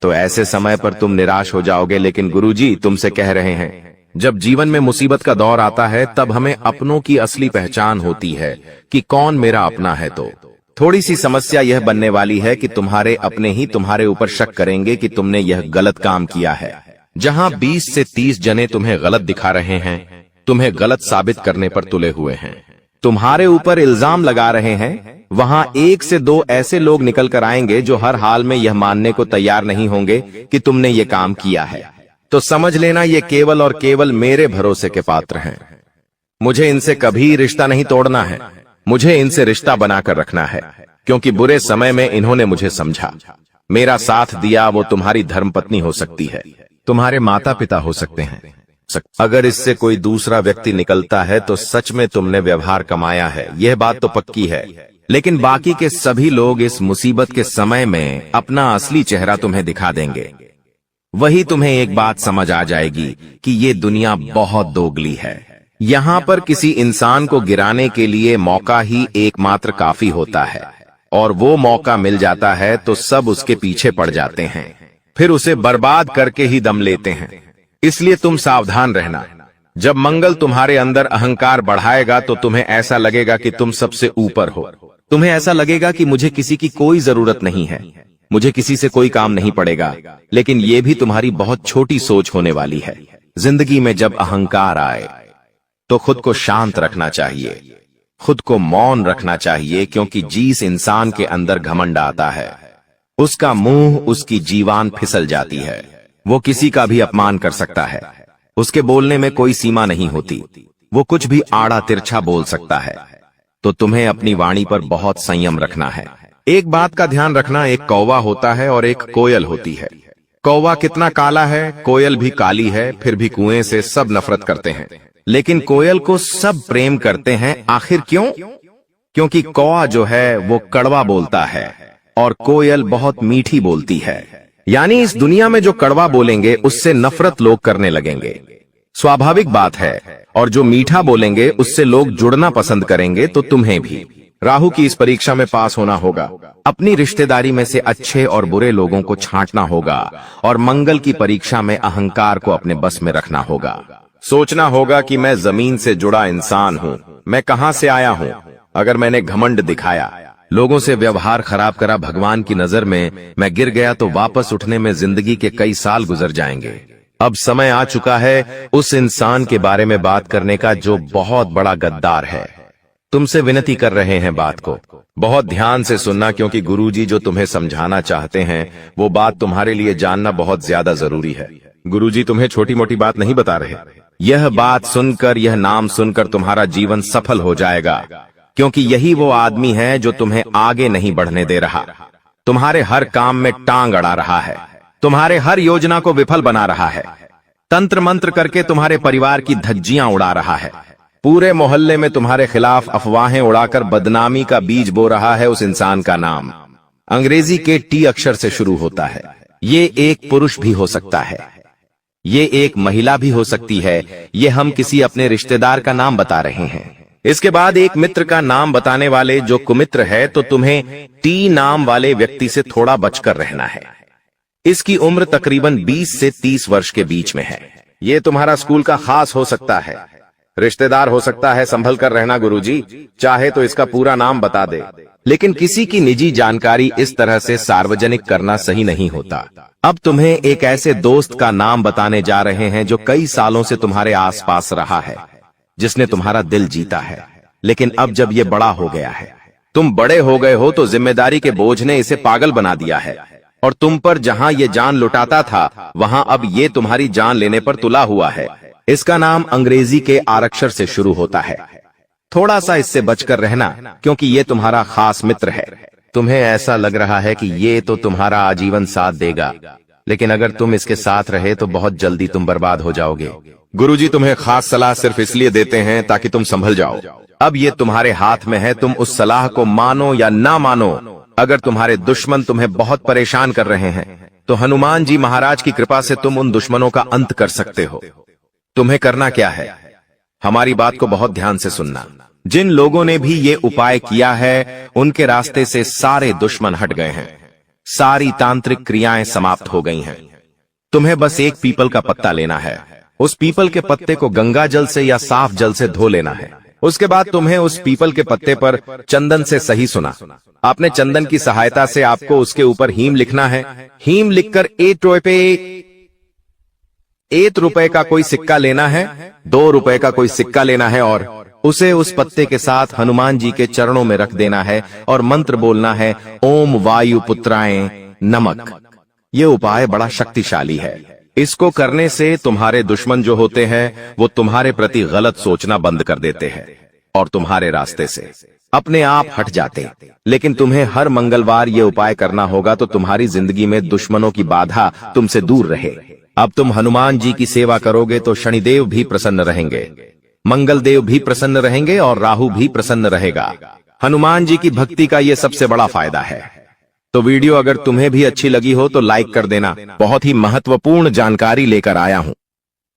तो ऐसे समय पर तुम निराश हो जाओगे। लेकिन गुरुजी तुमसे कह रहे हैं, जब जीवन में मुसीबत का दौर आता है तब हमें अपनों की असली पहचान होती है कि कौन मेरा अपना है। तो थोड़ी सी समस्या यह बनने वाली है कि तुम्हारे अपने ही तुम्हारे ऊपर शक करेंगे कि तुमने यह गलत काम किया है। जहां 20 से 30 जने तुम्हें गलत दिखा रहे हैं, तुम्हें गलत साबित करने पर तुले हुए हैं, तुम्हारे ऊपर इल्जाम लगा रहे हैं, वहां 1 से 2 ऐसे लोग निकल कर आएंगे जो हर हाल में यह मानने को तैयार नहीं होंगे कि तुमने ये काम किया है। तो समझ लेना ये केवल और केवल मेरे भरोसे के पात्र हैं। मुझे इनसे कभी रिश्ता नहीं तोड़ना है, मुझे इनसे रिश्ता बनाकर रखना है, क्योंकि बुरे समय में इन्होंने मुझे समझा, मेरा साथ दिया। वो तुम्हारी धर्मपत्नी हो सकती है, तुम्हारे माता पिता हो सकते हैं। अगर इससे कोई दूसरा व्यक्ति निकलता है तो सच में तुमने व्यवहार कमाया है, यह बात तो पक्की है। लेकिन बाकी के सभी लोग इस मुसीबत के समय में अपना असली चेहरा तुम्हें दिखा देंगे। वही तुम्हें एक बात समझ आ जाएगी कि ये दुनिया बहुत दोगली है। यहाँ पर किसी इंसान को गिराने के लिए मौका ही एकमात्र काफी होता है, और वो मौका मिल जाता है तो सब उसके पीछे पड़ जाते हैं, फिर उसे बर्बाद करके ही दम लेते हैं। इसलिए तुम सावधान रहना। जब मंगल तुम्हारे अंदर अहंकार बढ़ाएगा तो तुम्हें ऐसा लगेगा कि तुम सबसे ऊपर हो। तुम्हें ऐसा लगेगा कि मुझे किसी की कोई जरूरत नहीं है, मुझे किसी से कोई काम नहीं पड़ेगा। लेकिन ये भी तुम्हारी बहुत छोटी सोच होने वाली है। जिंदगी में जब अहंकार आए तो खुद को शांत रखना चाहिए, खुद को मौन रखना चाहिए, क्योंकि जिस इंसान के अंदर घमंड आता है उसका मुंह, उसकी जीवान फिसल जाती है। वो किसी का भी अपमान कर सकता है, उसके बोलने में कोई सीमा नहीं होती, वो कुछ भी आड़ा तिरछा बोल सकता है। तो तुम्हें अपनी वाणी पर बहुत संयम रखना है। एक बात का ध्यान रखना, एक कौवा होता है और एक कोयल होती है। कौवा कितना काला है, कोयल भी काली है, फिर भी कुएं से सब नफरत करते हैं, लेकिन कोयल को सब प्रेम करते हैं। आखिर क्यों? क्योंकि कौवा जो है वो कड़वा बोलता है और कोयल बहुत मीठी बोलती है। यानी इस दुनिया में जो कड़वा बोलेंगे उससे नफरत लोग करने लगेंगे, स्वाभाविक बात है। और जो मीठा बोलेंगे उससे लोग जुड़ना पसंद करेंगे। तो तुम्हें भी राहु की इस परीक्षा में पास होना होगा। अपनी रिश्तेदारी में से अच्छे और बुरे लोगों को छांटना होगा, और मंगल की परीक्षा में अहंकार को अपने बस में रखना होगा। सोचना होगा कि मैं जमीन से जुड़ा इंसान हूँ, मैं कहां से आया हूँ। अगर मैंने घमंड दिखाया, लोगों से व्यवहार खराब करा, भगवान की नजर में मैं गिर गया, तो वापस उठने में जिंदगी के कई साल गुजर जाएंगे। अब समय आ चुका है उस इंसान के बारे में बात करने का जो बहुत बड़ा गद्दार है। तुमसे विनती कर रहे हैं, बात को बहुत ध्यान से सुनना, क्योंकि गुरुजी जो तुम्हें समझाना चाहते हैं वो बात तुम्हारे लिए जानना बहुत ज्यादा जरूरी है। गुरुजी तुम्हें छोटी मोटी बात नहीं बता रहे। यह बात सुनकर, यह नाम सुनकर तुम्हारा जीवन सफल हो जाएगा, क्योंकि यही वो आदमी है जो तुम्हें आगे नहीं बढ़ने दे रहा, तुम्हारे हर काम में टांग अड़ा रहा है, तुम्हारे हर योजना को विफल बना रहा है, तंत्र मंत्र करके तुम्हारे परिवार की धज्जियां उड़ा रहा है, पूरे मोहल्ले में तुम्हारे खिलाफ अफवाहें उड़ाकर बदनामी का बीज बो रहा है। उस इंसान का नाम अंग्रेजी के टी अक्षर से शुरू होता है। ये एक पुरुष भी हो सकता है, ये एक महिला भी हो सकती है। ये हम किसी अपने रिश्तेदार का नाम बता रहे हैं। इसके बाद एक मित्र का नाम बताने वाले जो कुमित्र है, तो तुम्हें टी नाम वाले व्यक्ति से थोड़ा बचकर रहना है। इसकी उम्र तकरीबन 20 से 30 वर्ष के बीच में है। ये तुम्हारा स्कूल का खास हो सकता है, रिश्तेदार हो सकता है। संभल कर रहना गुरुजी, चाहे तो इसका पूरा नाम बता दे, लेकिन किसी की निजी जानकारी इस तरह से सार्वजनिक करना सही नहीं होता। अब तुम्हें एक ऐसे दोस्त का नाम बताने जा रहे हैं जो कई सालों से तुम्हारे आसपास रहा है, जिसने तुम्हारा दिल जीता है। लेकिन अब जब ये बड़ा हो गया है, तुम बड़े हो गए हो, तो जिम्मेदारी के बोझ ने इसे पागल बना दिया है और तुम पर जहां ये जान लुटाता था, वहां अब ये तुम्हारी जान लेने पर तुला हुआ है। इसका नाम अंग्रेजी के आरक्षर से शुरू होता है। थोड़ा सा इससे बचकर रहना, क्योंकि ये तुम्हारा खास मित्र है। तुम्हें ऐसा लग रहा है कि ये तो तुम्हारा आजीवन साथ देगा, लेकिन अगर तुम इसके साथ रहे तो बहुत जल्दी तुम बर्बाद हो जाओगे। गुरुजी तुम्हें खास सलाह सिर्फ इसलिए देते हैं ताकि तुम संभल जाओ। अब ये तुम्हारे हाथ में है, तुम उस सलाह को मानो या ना मानो। अगर तुम्हारे दुश्मन तुम्हें बहुत परेशान कर रहे हैं, तो हनुमान जी महाराज की कृपा से तुम उन दुश्मनों का अंत कर सकते हो। तुम्हें करना क्या है, हमारी बात को बहुत ध्यान से सुनना। जिन लोगों ने भी ये उपाय किया है, उनके रास्ते से सारे दुश्मन हट गए हैं, सारी तांत्रिक क्रियाएं समाप्त हो गई हैं। तुम्हें बस एक पीपल का पत्ता लेना है। उस पीपल के पत्ते को गंगा जल से या साफ जल से धो लेना है। उसके बाद तुम्हें उस पीपल के पत्ते पर चंदन से सही सुना। आपने चंदन की सहायता से आपको उसके ऊपर हीम लिखना है। हीम लिखकर 1 रुपए का कोई सिक्का लेना है, 2 रुपए का कोई सिक्का लेना है और उसे उस पत्ते के साथ हनुमान जी के चरणों में रख देना है और मंत्र बोलना है, ओम वायु पुत्राय नमक। ये उपाय बड़ा शक्तिशाली है। इसको करने से तुम्हारे दुश्मन जो होते हैं, वो तुम्हारे प्रति गलत सोचना बंद कर देते हैं और तुम्हारे रास्ते से अपने आप हट जाते। लेकिन तुम्हें हर मंगलवार ये उपाय करना होगा, तो तुम्हारी जिंदगी में दुश्मनों की बाधा तुमसे दूर रहे। अब तुम हनुमान जी की सेवा करोगे तो शनिदेव भी प्रसन्न रहेंगे, मंगल देव भी प्रसन्न रहेंगे और राहु भी प्रसन्न रहेगा। हनुमान जी की भक्ति का ये सबसे बड़ा फायदा है। तो वीडियो अगर तुम्हें भी अच्छी लगी हो तो लाइक कर देना। बहुत ही महत्वपूर्ण जानकारी लेकर आया हूं।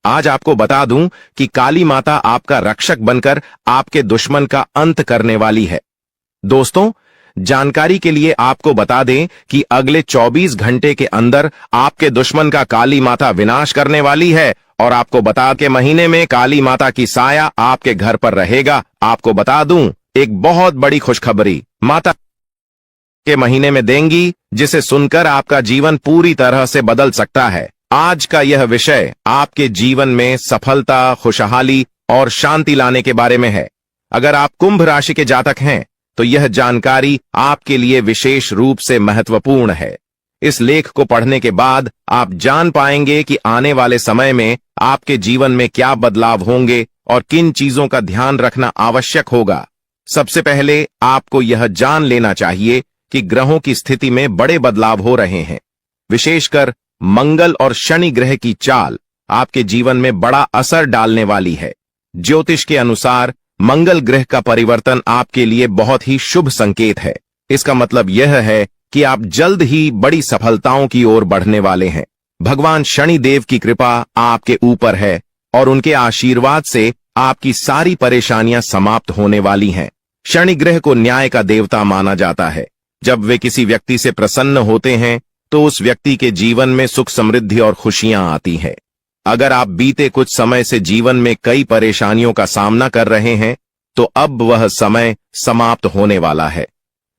आज आपको बता दूं कि काली माता आपका रक्षक बनकर आपके दुश्मन का अंत करने वाली है। दोस्तों, जानकारी के लिए आपको बता दें कि अगले 24 घंटे के अंदर आपके दुश्मन का काली माता विनाश करने वाली है और आपको बता के महीने में काली माता की साया आपके घर पर रहेगा। आपको बता दूं, एक बहुत बड़ी खुशखबरी माता के महीने में देंगी, जिसे सुनकर आपका जीवन पूरी तरह से बदल सकता है। आज का यह विषय आपके जीवन में सफलता, खुशहाली और शांति लाने के बारे में है। अगर आप कुंभ राशि के जातक हैं, तो यह जानकारी आपके लिए विशेष रूप से महत्वपूर्ण है। इस लेख को पढ़ने के बाद आप जान पाएंगे कि आने वाले समय में आपके जीवन में क्या बदलाव होंगे और किन चीजों का ध्यान रखना आवश्यक होगा। सबसे पहले आपको यह जान लेना चाहिए कि ग्रहों की स्थिति में बड़े बदलाव हो रहे हैं। विशेषकर मंगल और शनि ग्रह की चाल आपके जीवन में बड़ा असर डालने वाली है। ज्योतिष के अनुसार मंगल ग्रह का परिवर्तन आपके लिए बहुत ही शुभ संकेत है। इसका मतलब यह है कि आप जल्द ही बड़ी सफलताओं की ओर बढ़ने वाले हैं। भगवान शनि देव की कृपा आपके ऊपर है और उनके आशीर्वाद से आपकी सारी परेशानियां समाप्त होने वाली हैं। शनि ग्रह को न्याय का देवता माना जाता है। जब वे किसी व्यक्ति से प्रसन्न होते हैं, तो उस व्यक्ति के जीवन में सुख, समृद्धि और खुशियां आती हैं। अगर आप बीते कुछ समय से जीवन में कई परेशानियों का सामना कर रहे हैं, तो अब वह समय समाप्त होने वाला है।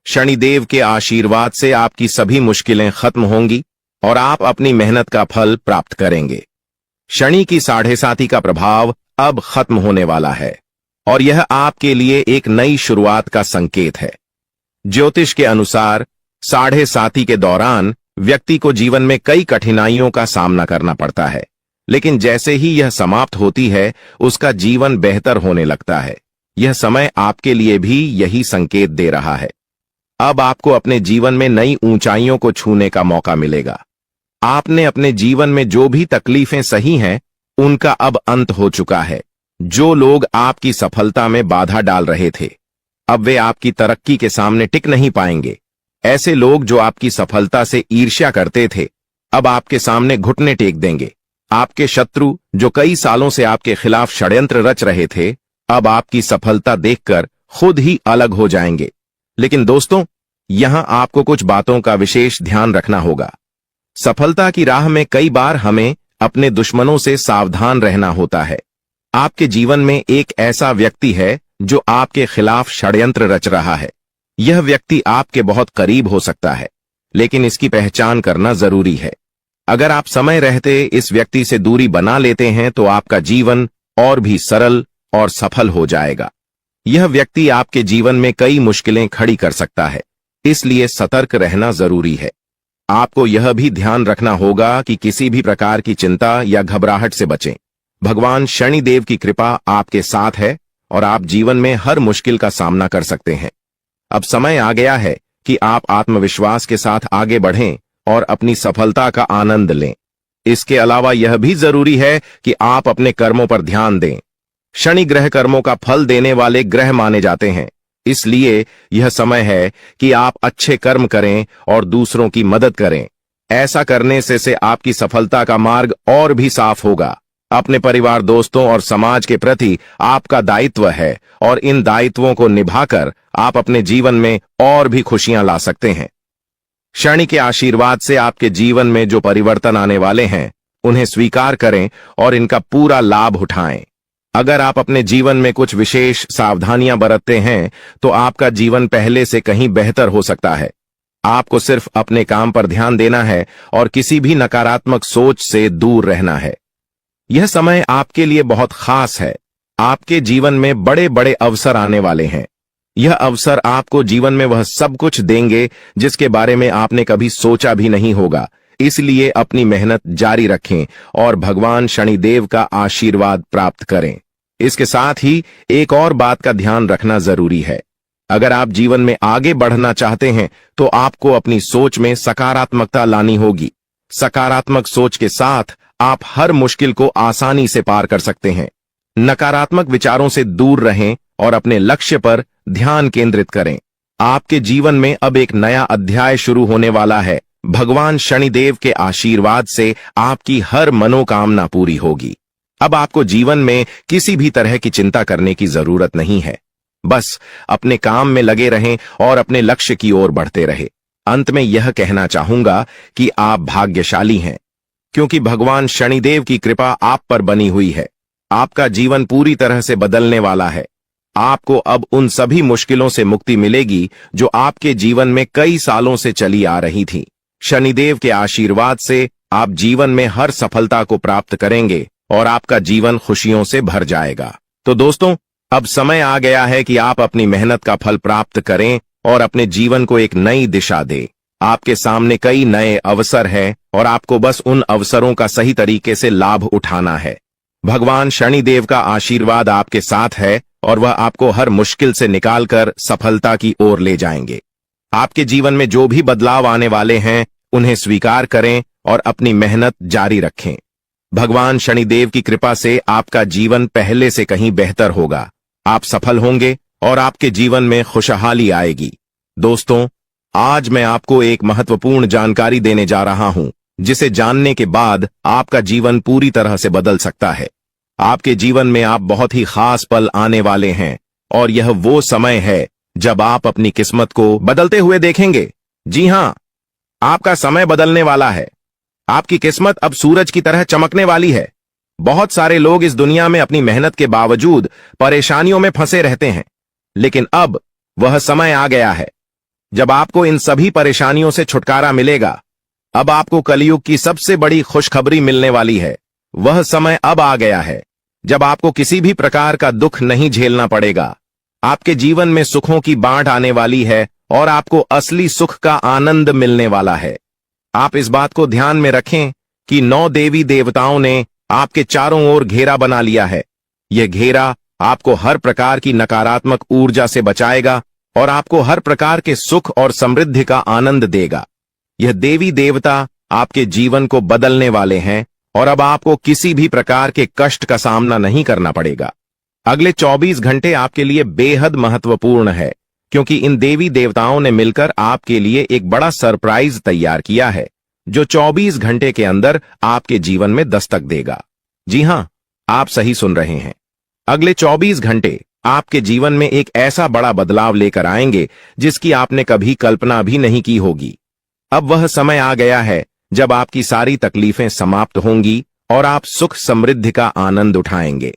शनिदेव के आशीर्वाद से आपकी सभी मुश्किलें खत्म होंगी और आप अपनी मेहनत का फल प्राप्त करेंगे। शनि की 7.5 का प्रभाव अब खत्म होने वाला है और यह आपके लिए एक नई शुरुआत का संकेत है। ज्योतिष के अनुसार 7.5 के दौरान व्यक्ति को जीवन में कई कठिनाइयों का सामना करना पड़ता है, लेकिन जैसे ही यह समाप्त होती है, उसका जीवन बेहतर होने लगता है। यह समय आपके लिए भी यही संकेत दे रहा है। अब आपको अपने जीवन में नई ऊंचाइयों को छूने का मौका मिलेगा। आपने अपने जीवन में जो भी तकलीफें सही हैं, उनका अब अंत हो चुका है। जो लोग आपकी सफलता में बाधा डाल रहे थे, अब वे आपकी तरक्की के सामने टिक नहीं पाएंगे। ऐसे लोग जो आपकी सफलता से ईर्ष्या करते थे, अब आपके सामने घुटने टेक देंगे। आपके शत्रु जो कई सालों से आपके खिलाफ षड्यंत्र रच रहे थे, अब आपकी सफलता देखकर खुद ही अलग हो जाएंगे। लेकिन दोस्तों, यहां आपको कुछ बातों का विशेष ध्यान रखना होगा। सफलता की राह में कई बार हमें अपने दुश्मनों से सावधान रहना होता है। आपके जीवन में एक ऐसा व्यक्ति है जो आपके खिलाफ षड्यंत्र रच रहा है। यह व्यक्ति आपके बहुत करीब हो सकता है, लेकिन इसकी पहचान करना जरूरी है। अगर आप समय रहते इस व्यक्ति से दूरी बना लेते हैं तो आपका जीवन और भी सरल और सफल हो जाएगा। यह व्यक्ति आपके जीवन में कई मुश्किलें खड़ी कर सकता है, इसलिए सतर्क रहना जरूरी है। आपको यह भी ध्यान रखना होगा कि किसी भी प्रकार की चिंता या घबराहट से बचें। भगवान शनिदेव की कृपा आपके साथ है और आप जीवन में हर मुश्किल का सामना कर सकते हैं। अब समय आ गया है कि आप आत्मविश्वास के साथ आगे बढ़ें और अपनी सफलता का आनंद लें। इसके अलावा यह भी जरूरी है कि आप अपने कर्मों पर ध्यान दें। शनि ग्रह कर्मों का फल देने वाले ग्रह माने जाते हैं, इसलिए यह समय है कि आप अच्छे कर्म करें और दूसरों की मदद करें। ऐसा करने से आपकी सफलता का मार्ग और भी साफ होगा। अपने परिवार, दोस्तों और समाज के प्रति आपका दायित्व है और इन दायित्वों को निभाकर आप अपने जीवन में और भी खुशियां ला सकते हैं। शनि के आशीर्वाद से आपके जीवन में जो परिवर्तन आने वाले हैं, उन्हें स्वीकार करें और इनका पूरा लाभ उठाएं। अगर आप अपने जीवन में कुछ विशेष सावधानियां बरतते हैं, तो आपका जीवन पहले से कहीं बेहतर हो सकता है। आपको सिर्फ अपने काम पर ध्यान देना है और किसी भी नकारात्मक सोच से दूर रहना है। यह समय आपके लिए बहुत खास है। आपके जीवन में बड़े बड़े अवसर आने वाले हैं। यह अवसर आपको जीवन में वह सब कुछ देंगे जिसके बारे में आपने कभी सोचा भी नहीं होगा। इसलिए अपनी मेहनत जारी रखें और भगवान शनिदेव का आशीर्वाद प्राप्त करें। इसके साथ ही एक और बात का ध्यान रखना जरूरी है। अगर आप जीवन में आगे बढ़ना चाहते हैं तो आपको अपनी सोच में सकारात्मकता लानी होगी। सकारात्मक सोच के साथ आप हर मुश्किल को आसानी से पार कर सकते हैं। नकारात्मक विचारों से दूर रहें और अपने लक्ष्य पर ध्यान केंद्रित करें। आपके जीवन में अब एक नया अध्याय शुरू होने वाला है। भगवान शनिदेव के आशीर्वाद से आपकी हर मनोकामना पूरी होगी। अब आपको जीवन में किसी भी तरह की चिंता करने की जरूरत नहीं है। बस अपने काम में लगे रहें और अपने लक्ष्य की ओर बढ़ते रहें। अंत में यह कहना चाहूंगा कि आप भाग्यशाली हैं, क्योंकि भगवान शनिदेव की कृपा आप पर बनी हुई है। आपका जीवन पूरी तरह से बदलने वाला है। आपको अब उन सभी मुश्किलों से मुक्ति मिलेगी जो आपके जीवन में कई सालों से चली आ रही थी। शनिदेव के आशीर्वाद से आप जीवन में हर सफलता को प्राप्त करेंगे और आपका जीवन खुशियों से भर जाएगा। तो दोस्तों, अब समय आ गया है कि आप अपनी मेहनत का फल प्राप्त करें और अपने जीवन को एक नई दिशा दें। आपके सामने कई नए अवसर हैं और आपको बस उन अवसरों का सही तरीके से लाभ उठाना है। भगवान शनिदेव का आशीर्वाद आपके साथ है और वह आपको हर मुश्किल से निकालकर सफलता की ओर ले जाएंगे। आपके जीवन में जो भी बदलाव आने वाले हैं, उन्हें स्वीकार करें और अपनी मेहनत जारी रखें। भगवान शनिदेव की कृपा से आपका जीवन पहले से कहीं बेहतर होगा। आप सफल होंगे और आपके जीवन में खुशहाली आएगी। दोस्तों, आज मैं आपको एक महत्वपूर्ण जानकारी देने जा रहा हूं, जिसे जानने के बाद आपका जीवन पूरी तरह से बदल सकता है। आपके जीवन में आप बहुत ही खास पल आने वाले हैं और यह वो समय है जब आप अपनी किस्मत को बदलते हुए देखेंगे। जी हां, आपका समय बदलने वाला है। आपकी किस्मत अब सूरज की तरह चमकने वाली है। बहुत सारे लोग इस दुनिया में अपनी मेहनत के बावजूद परेशानियों में फंसे रहते हैं, लेकिन अब वह समय आ गया है जब आपको इन सभी परेशानियों से छुटकारा मिलेगा। अब आपको कलयुग की सबसे बड़ी खुशखबरी मिलने वाली है। वह समय अब आ गया है जब आपको किसी भी प्रकार का दुख नहीं झेलना पड़ेगा। आपके जीवन में सुखों की बाढ़ आने वाली है और आपको असली सुख का आनंद मिलने वाला है। आप इस बात को ध्यान में रखें कि 9 देवी देवताओं ने आपके चारों ओर घेरा बना लिया है। यह घेरा आपको हर प्रकार की नकारात्मक ऊर्जा से बचाएगा और आपको हर प्रकार के सुख और समृद्धि का आनंद देगा। यह देवी देवता आपके जीवन को बदलने वाले हैं और अब आपको किसी भी प्रकार के कष्ट का सामना नहीं करना पड़ेगा। अगले 24 घंटे आपके लिए बेहद महत्वपूर्ण है, क्योंकि इन देवी देवताओं ने मिलकर आपके लिए एक बड़ा सरप्राइज तैयार किया है, जो 24 घंटे के अंदर आपके जीवन में दस्तक देगा। जी हां, आप सही सुन रहे हैं। अगले 24 घंटे आपके जीवन में एक ऐसा बड़ा बदलाव लेकर आएंगे जिसकी आपने कभी कल्पना भी नहीं की होगी। अब वह समय आ गया है जब आपकी सारी तकलीफें समाप्त होंगी और आप सुख समृद्धि का आनंद उठाएंगे।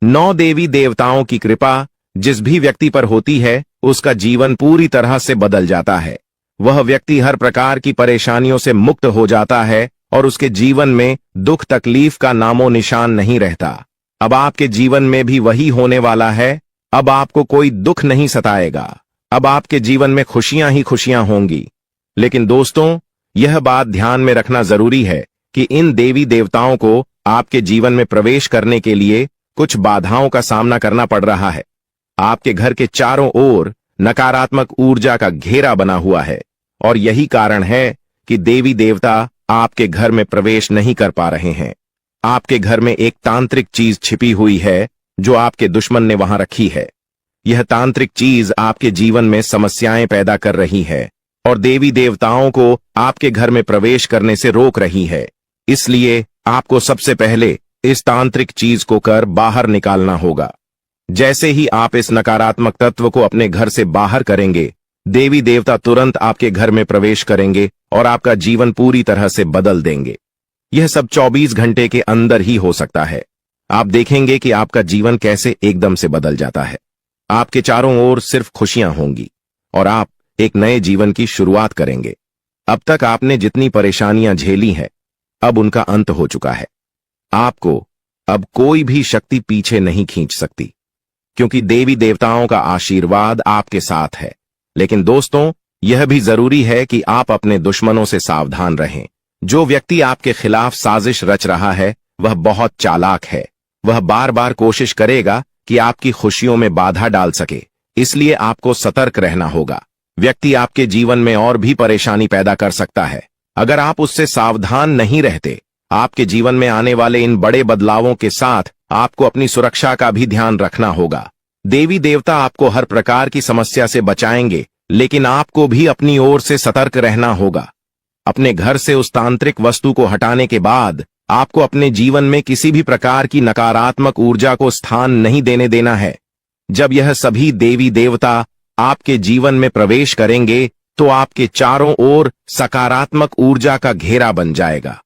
9 देवी देवताओं की कृपा जिस भी व्यक्ति पर होती है उसका जीवन पूरी तरह से बदल जाता है। वह व्यक्ति हर प्रकार की परेशानियों से मुक्त हो जाता है और उसके जीवन में दुख तकलीफ का नामो निशान नहीं रहता। अब आपके जीवन में भी वही होने वाला है। अब आपको कोई दुख नहीं सताएगा। अब आपके जीवन में खुशियां ही खुशियां होंगी। लेकिन दोस्तों, यह बात ध्यान में रखना जरूरी है कि इन देवी देवताओं को आपके जीवन में प्रवेश करने के लिए कुछ बाधाओं का सामना करना पड़ रहा है। आपके घर के चारों ओर नकारात्मक ऊर्जा का घेरा बना हुआ है और यही कारण है कि देवी देवता आपके घर में प्रवेश नहीं कर पा रहे हैं। आपके घर में एक तांत्रिक चीज छिपी हुई है जो आपके दुश्मन ने वहां रखी है। यह तांत्रिक चीज आपके जीवन में समस्याएं पैदा कर रही है और देवी देवताओं को आपके घर में प्रवेश करने से रोक रही है। इसलिए आपको सबसे पहले इस तांत्रिक चीज को कर बाहर निकालना होगा। जैसे ही आप इस नकारात्मक तत्व को अपने घर से बाहर करेंगे, देवी देवता तुरंत आपके घर में प्रवेश करेंगे और आपका जीवन पूरी तरह से बदल देंगे। यह सब 24 घंटे के अंदर ही हो सकता है। आप देखेंगे कि आपका जीवन कैसे एकदम से बदल जाता है। आपके चारों ओर सिर्फ खुशियां होंगी और आप एक नए जीवन की शुरुआत करेंगे। अब तक आपने जितनी परेशानियां झेली हैं, अब उनका अंत हो चुका है। आपको अब कोई भी शक्ति पीछे नहीं खींच सकती, क्योंकि देवी देवताओं का आशीर्वाद आपके साथ है। लेकिन दोस्तों, यह भी जरूरी है कि आप अपने दुश्मनों से सावधान रहें। जो व्यक्ति आपके खिलाफ साजिश रच रहा है वह बहुत चालाक है। वह बार बार कोशिश करेगा कि आपकी खुशियों में बाधा डाल सके, इसलिए आपको सतर्क रहना होगा। व्यक्ति आपके जीवन में और भी परेशानी पैदा कर सकता है। अगर आप उससे सावधान नहीं रहते, आपके जीवन में आने वाले इन बड़े बदलावों के साथ आपको अपनी सुरक्षा का भी ध्यान रखना होगा। देवी देवता आपको हर प्रकार की समस्या से बचाएंगे, लेकिन आपको भी अपनी ओर से सतर्क रहना होगा। अपने घर से उस तांत्रिक वस्तु को हटाने के बाद आपको अपने जीवन में किसी भी प्रकार की नकारात्मक ऊर्जा को स्थान नहीं देने देना है। जब यह सभी देवी देवता आपके जीवन में प्रवेश करेंगे तो आपके चारों ओर सकारात्मक ऊर्जा का घेरा बन जाएगा।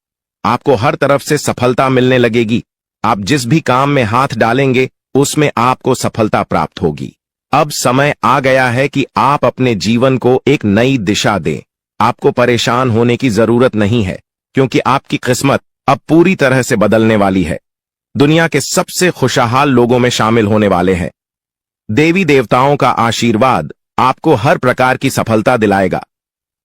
आपको हर तरफ से सफलता मिलने लगेगी। आप जिस भी काम में हाथ डालेंगे उसमें आपको सफलता प्राप्त होगी। अब समय आ गया है कि आप अपने जीवन को एक नई दिशा दें। आपको परेशान होने की जरूरत नहीं है, क्योंकि आपकी किस्मत अब पूरी तरह से बदलने वाली है। दुनिया के सबसे खुशहाल लोगों में शामिल होने वाले हैं। देवी देवताओं का आशीर्वाद आपको हर प्रकार की सफलता दिलाएगा।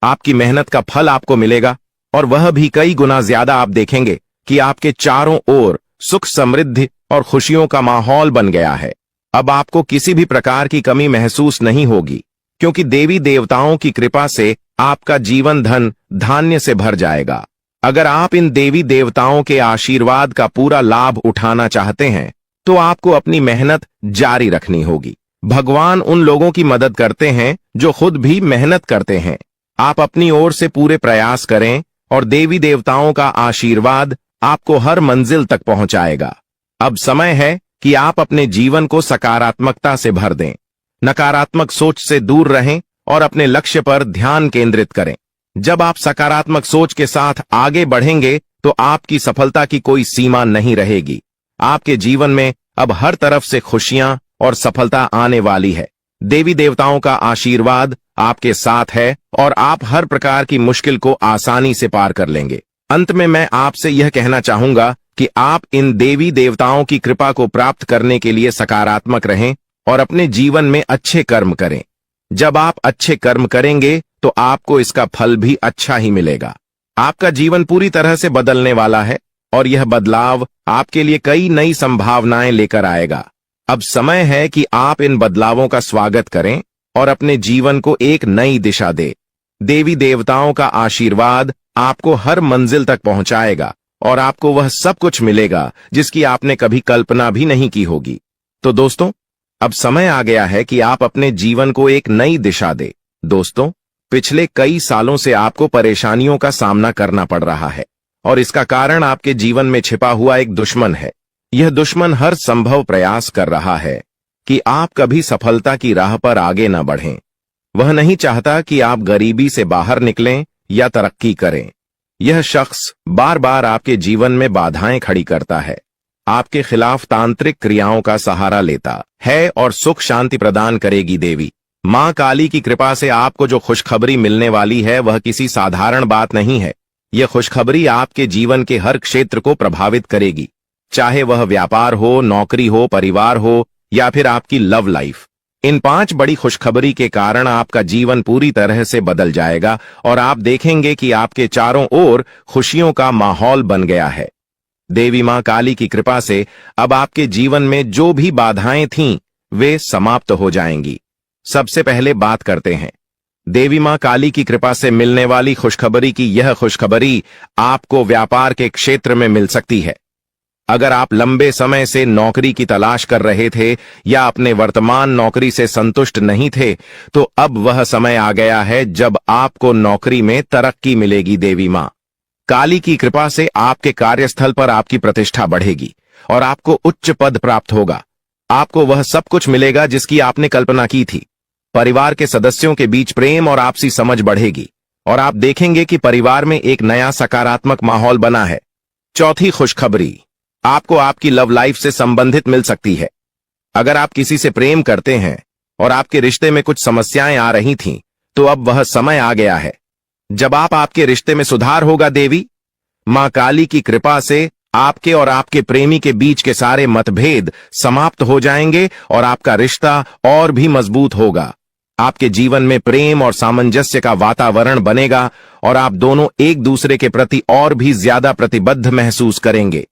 आपकी मेहनत का फल आपको मिलेगा और वह भी कई गुना ज्यादा। आप देखेंगे कि आपके चारों ओर सुख समृद्धि और खुशियों का माहौल बन गया है। अब आपको किसी भी प्रकार की कमी महसूस नहीं होगी, क्योंकि देवी देवताओं की कृपा से आपका जीवन धन धान्य से भर जाएगा। अगर आप इन देवी देवताओं के आशीर्वाद का पूरा लाभ उठाना चाहते हैं तो आपको अपनी मेहनत जारी रखनी होगी। भगवान उन लोगों की मदद करते हैं जो खुद भी मेहनत करते हैं। आप अपनी ओर से पूरे प्रयास करें और देवी देवताओं का आशीर्वाद आपको हर मंजिल तक पहुंचाएगा। अब समय है कि आप अपने जीवन को सकारात्मकता से भर दें। नकारात्मक सोच से दूर रहें और अपने लक्ष्य पर ध्यान केंद्रित करें। जब आप सकारात्मक सोच के साथ आगे बढ़ेंगे तो आपकी सफलता की कोई सीमा नहीं रहेगी। आपके जीवन में अब हर तरफ से खुशियां और सफलता आने वाली है। देवी देवताओं का आशीर्वाद आपके साथ है और आप हर प्रकार की मुश्किल को आसानी से पार कर लेंगे। अंत में मैं आपसे यह कहना चाहूंगा कि आप इन देवी देवताओं की कृपा को प्राप्त करने के लिए सकारात्मक रहें और अपने जीवन में अच्छे कर्म करें। जब आप अच्छे कर्म करेंगे तो आपको इसका फल भी अच्छा ही मिलेगा। आपका जीवन पूरी तरह से बदलने वाला है और यह बदलाव आपके लिए कई नई संभावनाएं लेकर आएगा। अब समय है कि आप इन बदलावों का स्वागत करें और अपने जीवन को एक नई दिशा दें। देवी देवताओं का आशीर्वाद आपको हर मंजिल तक पहुंचाएगा और आपको वह सब कुछ मिलेगा जिसकी आपने कभी कल्पना भी नहीं की होगी। तो दोस्तों, अब समय आ गया है कि आप अपने जीवन को एक नई दिशा दें। दोस्तों, पिछले कई सालों से आपको परेशानियों का सामना करना पड़ रहा है और इसका कारण आपके जीवन में छिपा हुआ एक दुश्मन है। यह दुश्मन हर संभव प्रयास कर रहा है कि आप कभी सफलता की राह पर आगे न बढ़ें। वह नहीं चाहता कि आप गरीबी से बाहर निकलें या तरक्की करें। यह शख्स बार बार आपके जीवन में बाधाएं खड़ी करता है, आपके खिलाफ तांत्रिक क्रियाओं का सहारा लेता है और सुख शांति प्रदान करेगी। देवी मां काली की कृपा से आपको जो खुशखबरी मिलने वाली है वह किसी साधारण बात नहीं है। यह खुशखबरी आपके जीवन के हर क्षेत्र को प्रभावित करेगी, चाहे वह व्यापार हो, नौकरी हो, परिवार हो या फिर आपकी लव लाइफ। इन 5 बड़ी खुशखबरी के कारण आपका जीवन पूरी तरह से बदल जाएगा और आप देखेंगे कि आपके चारों ओर खुशियों का माहौल बन गया है। देवी मां काली की कृपा से अब आपके जीवन में जो भी बाधाएं थीं वे समाप्त हो जाएंगी। सबसे पहले बात करते हैं देवी मां काली की कृपा से मिलने वाली खुशखबरी की। यह खुशखबरी आपको व्यापार के क्षेत्र में मिल सकती है। अगर आप लंबे समय से नौकरी की तलाश कर रहे थे या अपने वर्तमान नौकरी से संतुष्ट नहीं थे, तो अब वह समय आ गया है जब आपको नौकरी में तरक्की मिलेगी। देवी मां काली की कृपा से आपके कार्यस्थल पर आपकी प्रतिष्ठा बढ़ेगी और आपको उच्च पद प्राप्त होगा। आपको वह सब कुछ मिलेगा जिसकी आपने कल्पना की थी। परिवार के सदस्यों के बीच प्रेम और आपसी समझ बढ़ेगी और आप देखेंगे कि परिवार में एक नया सकारात्मक माहौल बना है। चौथी खुशखबरी आपको आपकी लव लाइफ से संबंधित मिल सकती है। अगर आप किसी से प्रेम करते हैं और आपके रिश्ते में कुछ समस्याएं आ रही थीं, तो अब वह समय आ गया है जब आपके रिश्ते में सुधार होगा। देवी मां काली की कृपा से आपके और आपके प्रेमी के बीच के सारे मतभेद समाप्त हो जाएंगे और आपका रिश्ता और भी मजबूत होगा। आपके जीवन में प्रेम और सामंजस्य का वातावरण बनेगा और आप दोनों एक दूसरे के प्रति और भी ज्यादा प्रतिबद्ध महसूस करेंगे।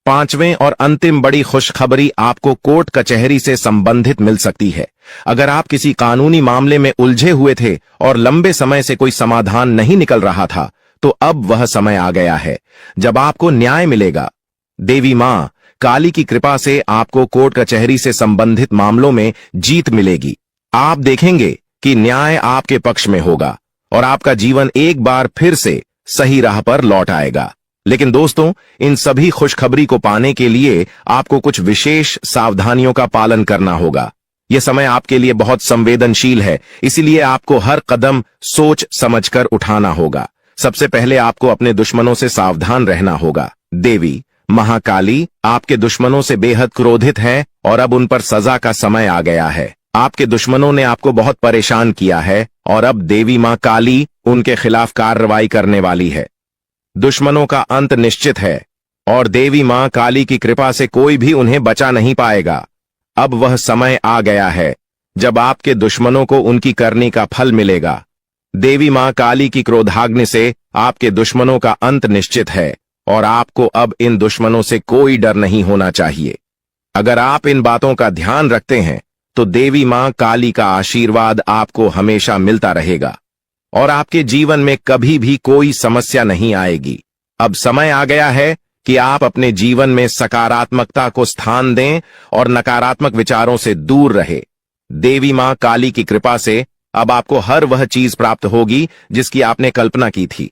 5वें और अंतिम बड़ी खुशखबरी आपको कोर्ट कचहरी से संबंधित मिल सकती है। अगर आप किसी कानूनी मामले में उलझे हुए थे और लंबे समय से कोई समाधान नहीं निकल रहा था, तो अब वह समय आ गया है जब आपको न्याय मिलेगा। देवी मां काली की कृपा से आपको कोर्ट कचहरी से संबंधित मामलों में जीत मिलेगी। आप देखेंगे कि न्याय आपके पक्ष में होगा और आपका जीवन एक बार फिर से सही राह पर लौट आएगा। लेकिन दोस्तों, इन सभी खुशखबरी को पाने के लिए आपको कुछ विशेष सावधानियों का पालन करना होगा। यह समय आपके लिए बहुत संवेदनशील है, इसीलिए आपको हर कदम सोच समझकर उठाना होगा। सबसे पहले आपको अपने दुश्मनों से सावधान रहना होगा। देवी महाकाली आपके दुश्मनों से बेहद क्रोधित है और अब उन पर सजा का समय आ गया है। आपके दुश्मनों ने आपको बहुत परेशान किया है और अब देवी मां काली उनके खिलाफ कार्रवाई करने वाली है। दुश्मनों का अंत निश्चित है और देवी मां काली की कृपा से कोई भी उन्हें बचा नहीं पाएगा। अब वह समय आ गया है जब आपके दुश्मनों को उनकी करनी का फल मिलेगा। देवी मां काली की क्रोधाग्नि से आपके दुश्मनों का अंत निश्चित है और आपको अब इन दुश्मनों से कोई डर नहीं होना चाहिए। अगर आप इन बातों का ध्यान रखते हैं तो देवी मां काली का आशीर्वाद आपको हमेशा मिलता रहेगा और आपके जीवन में कभी भी कोई समस्या नहीं आएगी। अब समय आ गया है कि आप अपने जीवन में सकारात्मकता को स्थान दें और नकारात्मक विचारों से दूर रहे। देवी मां काली की कृपा से अब आपको हर वह चीज प्राप्त होगी जिसकी आपने कल्पना की थी।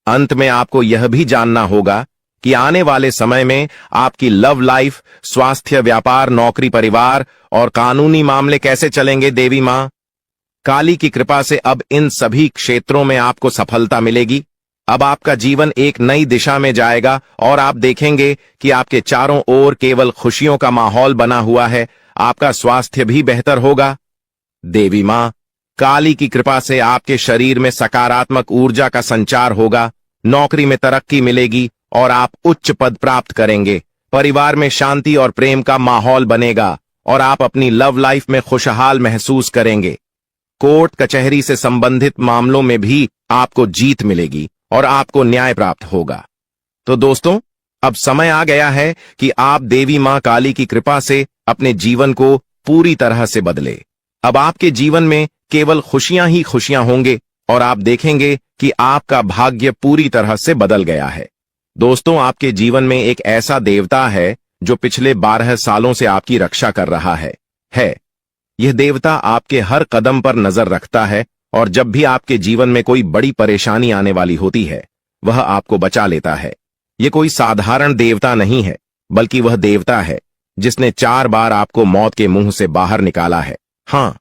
अंत में आपको यह भी जानना होगा कि आने वाले समय में आपकी लव लाइफ, स्वास्थ्य, व्यापार, नौकरी, परिवार और कानूनी मामले कैसे चलेंगे। देवी मां काली की कृपा से अब इन सभी क्षेत्रों में आपको सफलता मिलेगी। अब आपका जीवन एक नई दिशा में जाएगा और आप देखेंगे कि आपके चारों ओर केवल खुशियों का माहौल बना हुआ है। आपका स्वास्थ्य भी बेहतर होगा। देवी मां काली की कृपा से आपके शरीर में सकारात्मक ऊर्जा का संचार होगा, नौकरी में तरक्की मिलेगी और आप उच्च पद प्राप्त करेंगे। परिवार में शांति और प्रेम का माहौल बनेगा और आप अपनी लव लाइफ में खुशहाल महसूस करेंगे। कोर्ट कचहरी से संबंधित मामलों में भी आपको जीत मिलेगी और आपको न्याय प्राप्त होगा। तो दोस्तों, अब समय आ गया है कि आप देवी मां काली की कृपा से अपने जीवन को पूरी तरह से बदले। अब आपके जीवन में केवल खुशियां ही खुशियां होंगे और आप देखेंगे कि आपका भाग्य पूरी तरह से बदल गया है। दोस्तों, आपके जीवन में एक ऐसा देवता है जो पिछले 12 सालों से आपकी रक्षा कर रहा है। यह देवता आपके हर कदम पर नजर रखता है और जब भी आपके जीवन में कोई बड़ी परेशानी आने वाली होती है, वह आपको बचा लेता है। यह कोई साधारण देवता नहीं है, बल्कि वह देवता है जिसने 4 बार आपको मौत के मुंह से बाहर निकाला है। हाँ,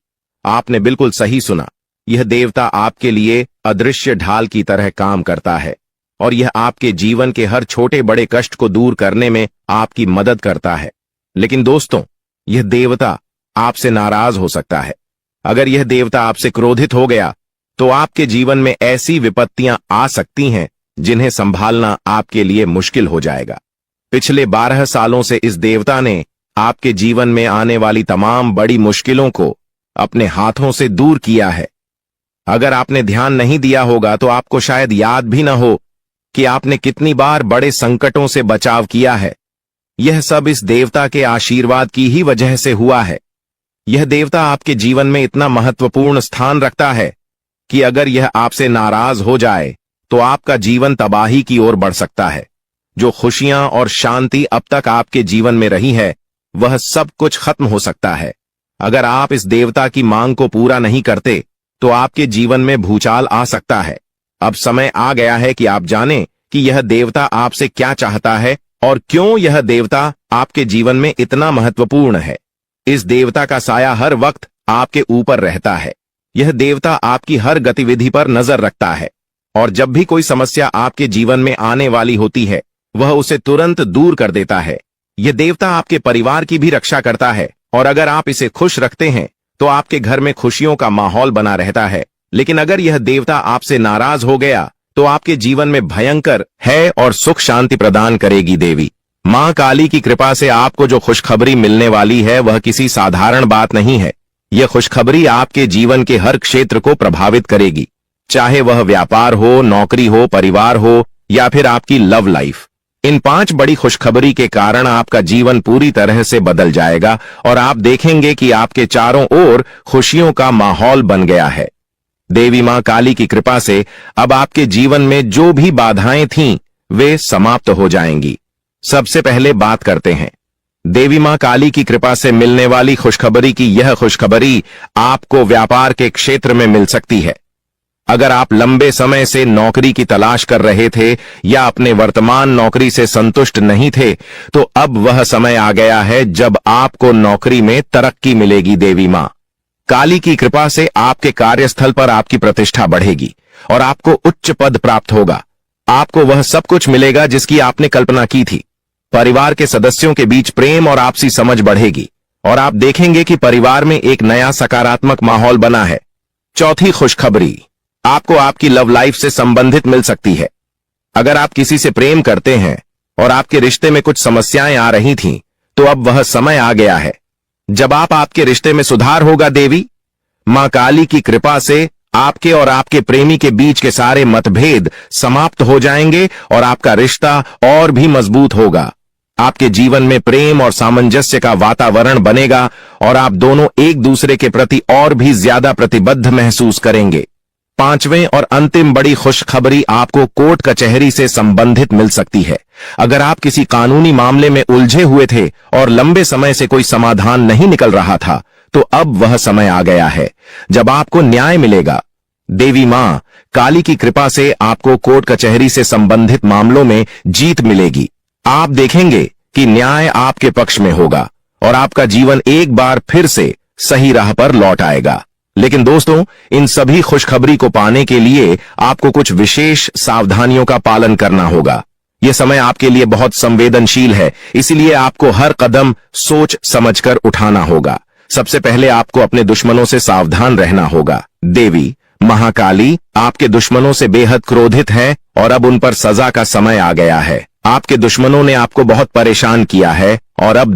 आपने बिल्कुल सही सुना। यह देवता आपके लिए अदृश्य ढाल की तरह काम करता है। और यह आपके जीवन के हर छोटे बड़े कष्ट को दूर करने में आपकी मदद करता है। लेकिन दोस्तों, यह देवता आपसे नाराज हो सकता है। अगर यह देवता आपसे क्रोधित हो गया तो आपके जीवन में ऐसी विपत्तियां आ सकती हैं जिन्हें संभालना आपके लिए मुश्किल हो जाएगा। पिछले 12 सालों से इस देवता ने आपके जीवन में आने वाली तमाम बड़ी मुश्किलों को अपने हाथों से दूर किया है। अगर आपने ध्यान नहीं दिया होगा तो आपको शायद याद भी न हो कि आपने कितनी बार बड़े संकटों से बचाव किया है। यह सब इस देवता के आशीर्वाद की ही वजह से हुआ है। यह देवता आपके जीवन में इतना महत्वपूर्ण स्थान रखता है कि अगर यह आपसे नाराज हो जाए तो आपका जीवन तबाही की ओर बढ़ सकता है। जो खुशियां और शांति अब तक आपके जीवन में रही है, वह सब कुछ खत्म हो सकता है। अगर आप इस देवता की मांग को पूरा नहीं करते तो आपके जीवन में भूचाल आ सकता है। अब समय आ गया है कि आप जानें कि यह देवता आपसे क्या चाहता है और क्यों यह देवता आपके जीवन में इतना महत्वपूर्ण है। इस देवता का साया हर वक्त आपके ऊपर रहता है। यह देवता आपकी हर गतिविधि पर नजर रखता है और जब भी कोई समस्या आपके जीवन में आने वाली होती है, वह उसे तुरंत दूर कर देता है। यह देवता आपके परिवार की भी रक्षा करता है और अगर आप इसे खुश रखते हैं तो आपके घर में खुशियों का माहौल बना रहता है। लेकिन अगर यह देवता आपसे नाराज हो गया तो आपके जीवन में भयंकर है और सुख शांति प्रदान करेगी। देवी मां काली की कृपा से आपको जो खुशखबरी मिलने वाली है वह किसी साधारण बात नहीं है। यह खुशखबरी आपके जीवन के हर क्षेत्र को प्रभावित करेगी, चाहे वह व्यापार हो, नौकरी हो, परिवार हो या फिर आपकी लव लाइफ। इन 5 बड़ी खुशखबरी के कारण आपका जीवन पूरी तरह से बदल जाएगा और आप देखेंगे कि आपके चारों ओर खुशियों का माहौल बन गया है। देवी मां काली की कृपा से अब आपके जीवन में जो भी बाधाएं थीं, वे समाप्त हो जाएंगी। सबसे पहले बात करते हैं देवी मां काली की कृपा से मिलने वाली खुशखबरी की। यह खुशखबरी आपको व्यापार के क्षेत्र में मिल सकती है। अगर आप लंबे समय से नौकरी की तलाश कर रहे थे या अपने वर्तमान नौकरी से संतुष्ट नहीं थे, तो अब वह समय आ गया है जब आपको नौकरी में तरक्की मिलेगी। देवी मां काली की कृपा से आपके कार्यस्थल पर आपकी प्रतिष्ठा बढ़ेगी और आपको उच्च पद प्राप्त होगा। आपको वह सब कुछ मिलेगा जिसकी आपने कल्पना की थी। परिवार के सदस्यों के बीच प्रेम और आपसी समझ बढ़ेगी और आप देखेंगे कि परिवार में एक नया सकारात्मक माहौल बना है। चौथी खुशखबरी आपको आपकी लव लाइफ से संबंधित मिल सकती है। अगर आप किसी से प्रेम करते हैं और आपके रिश्ते में कुछ समस्याएं आ रही थीं, तो अब वह समय आ गया है जब आपके रिश्ते में सुधार होगा। देवी मां काली की कृपा से आपके और आपके प्रेमी के बीच के सारे मतभेद समाप्त हो जाएंगे और आपका रिश्ता और भी मजबूत होगा। आपके जीवन में प्रेम और सामंजस्य का वातावरण बनेगा और आप दोनों एक दूसरे के प्रति और भी ज्यादा प्रतिबद्ध महसूस करेंगे। 5वें और अंतिम बड़ी खुशखबरी आपको कोर्ट कचहरी से संबंधित मिल सकती है। अगर आप किसी कानूनी मामले में उलझे हुए थे और लंबे समय से कोई समाधान नहीं निकल रहा था, तो अब वह समय आ गया है जब आपको न्याय मिलेगा। देवी मां काली की कृपा से आपको कोर्ट कचहरी से संबंधित मामलों में जीत मिलेगी। आप देखेंगे कि न्याय आपके पक्ष में होगा और आपका जीवन एक बार फिर से सही राह पर लौट आएगा। लेकिन दोस्तों, इन सभी खुशखबरी को पाने के लिए आपको कुछ विशेष सावधानियों का पालन करना होगा। यह समय आपके लिए बहुत संवेदनशील है, इसलिए आपको हर कदम सोच समझकर उठाना होगा। सबसे पहले आपको अपने दुश्मनों से सावधान रहना होगा। देवी महाकाली आपके दुश्मनों से बेहद क्रोधित है और अब उन पर सजा का समय आ गया है। आपके दुश्मनों ने आपको बहुत परेशान किया है और अब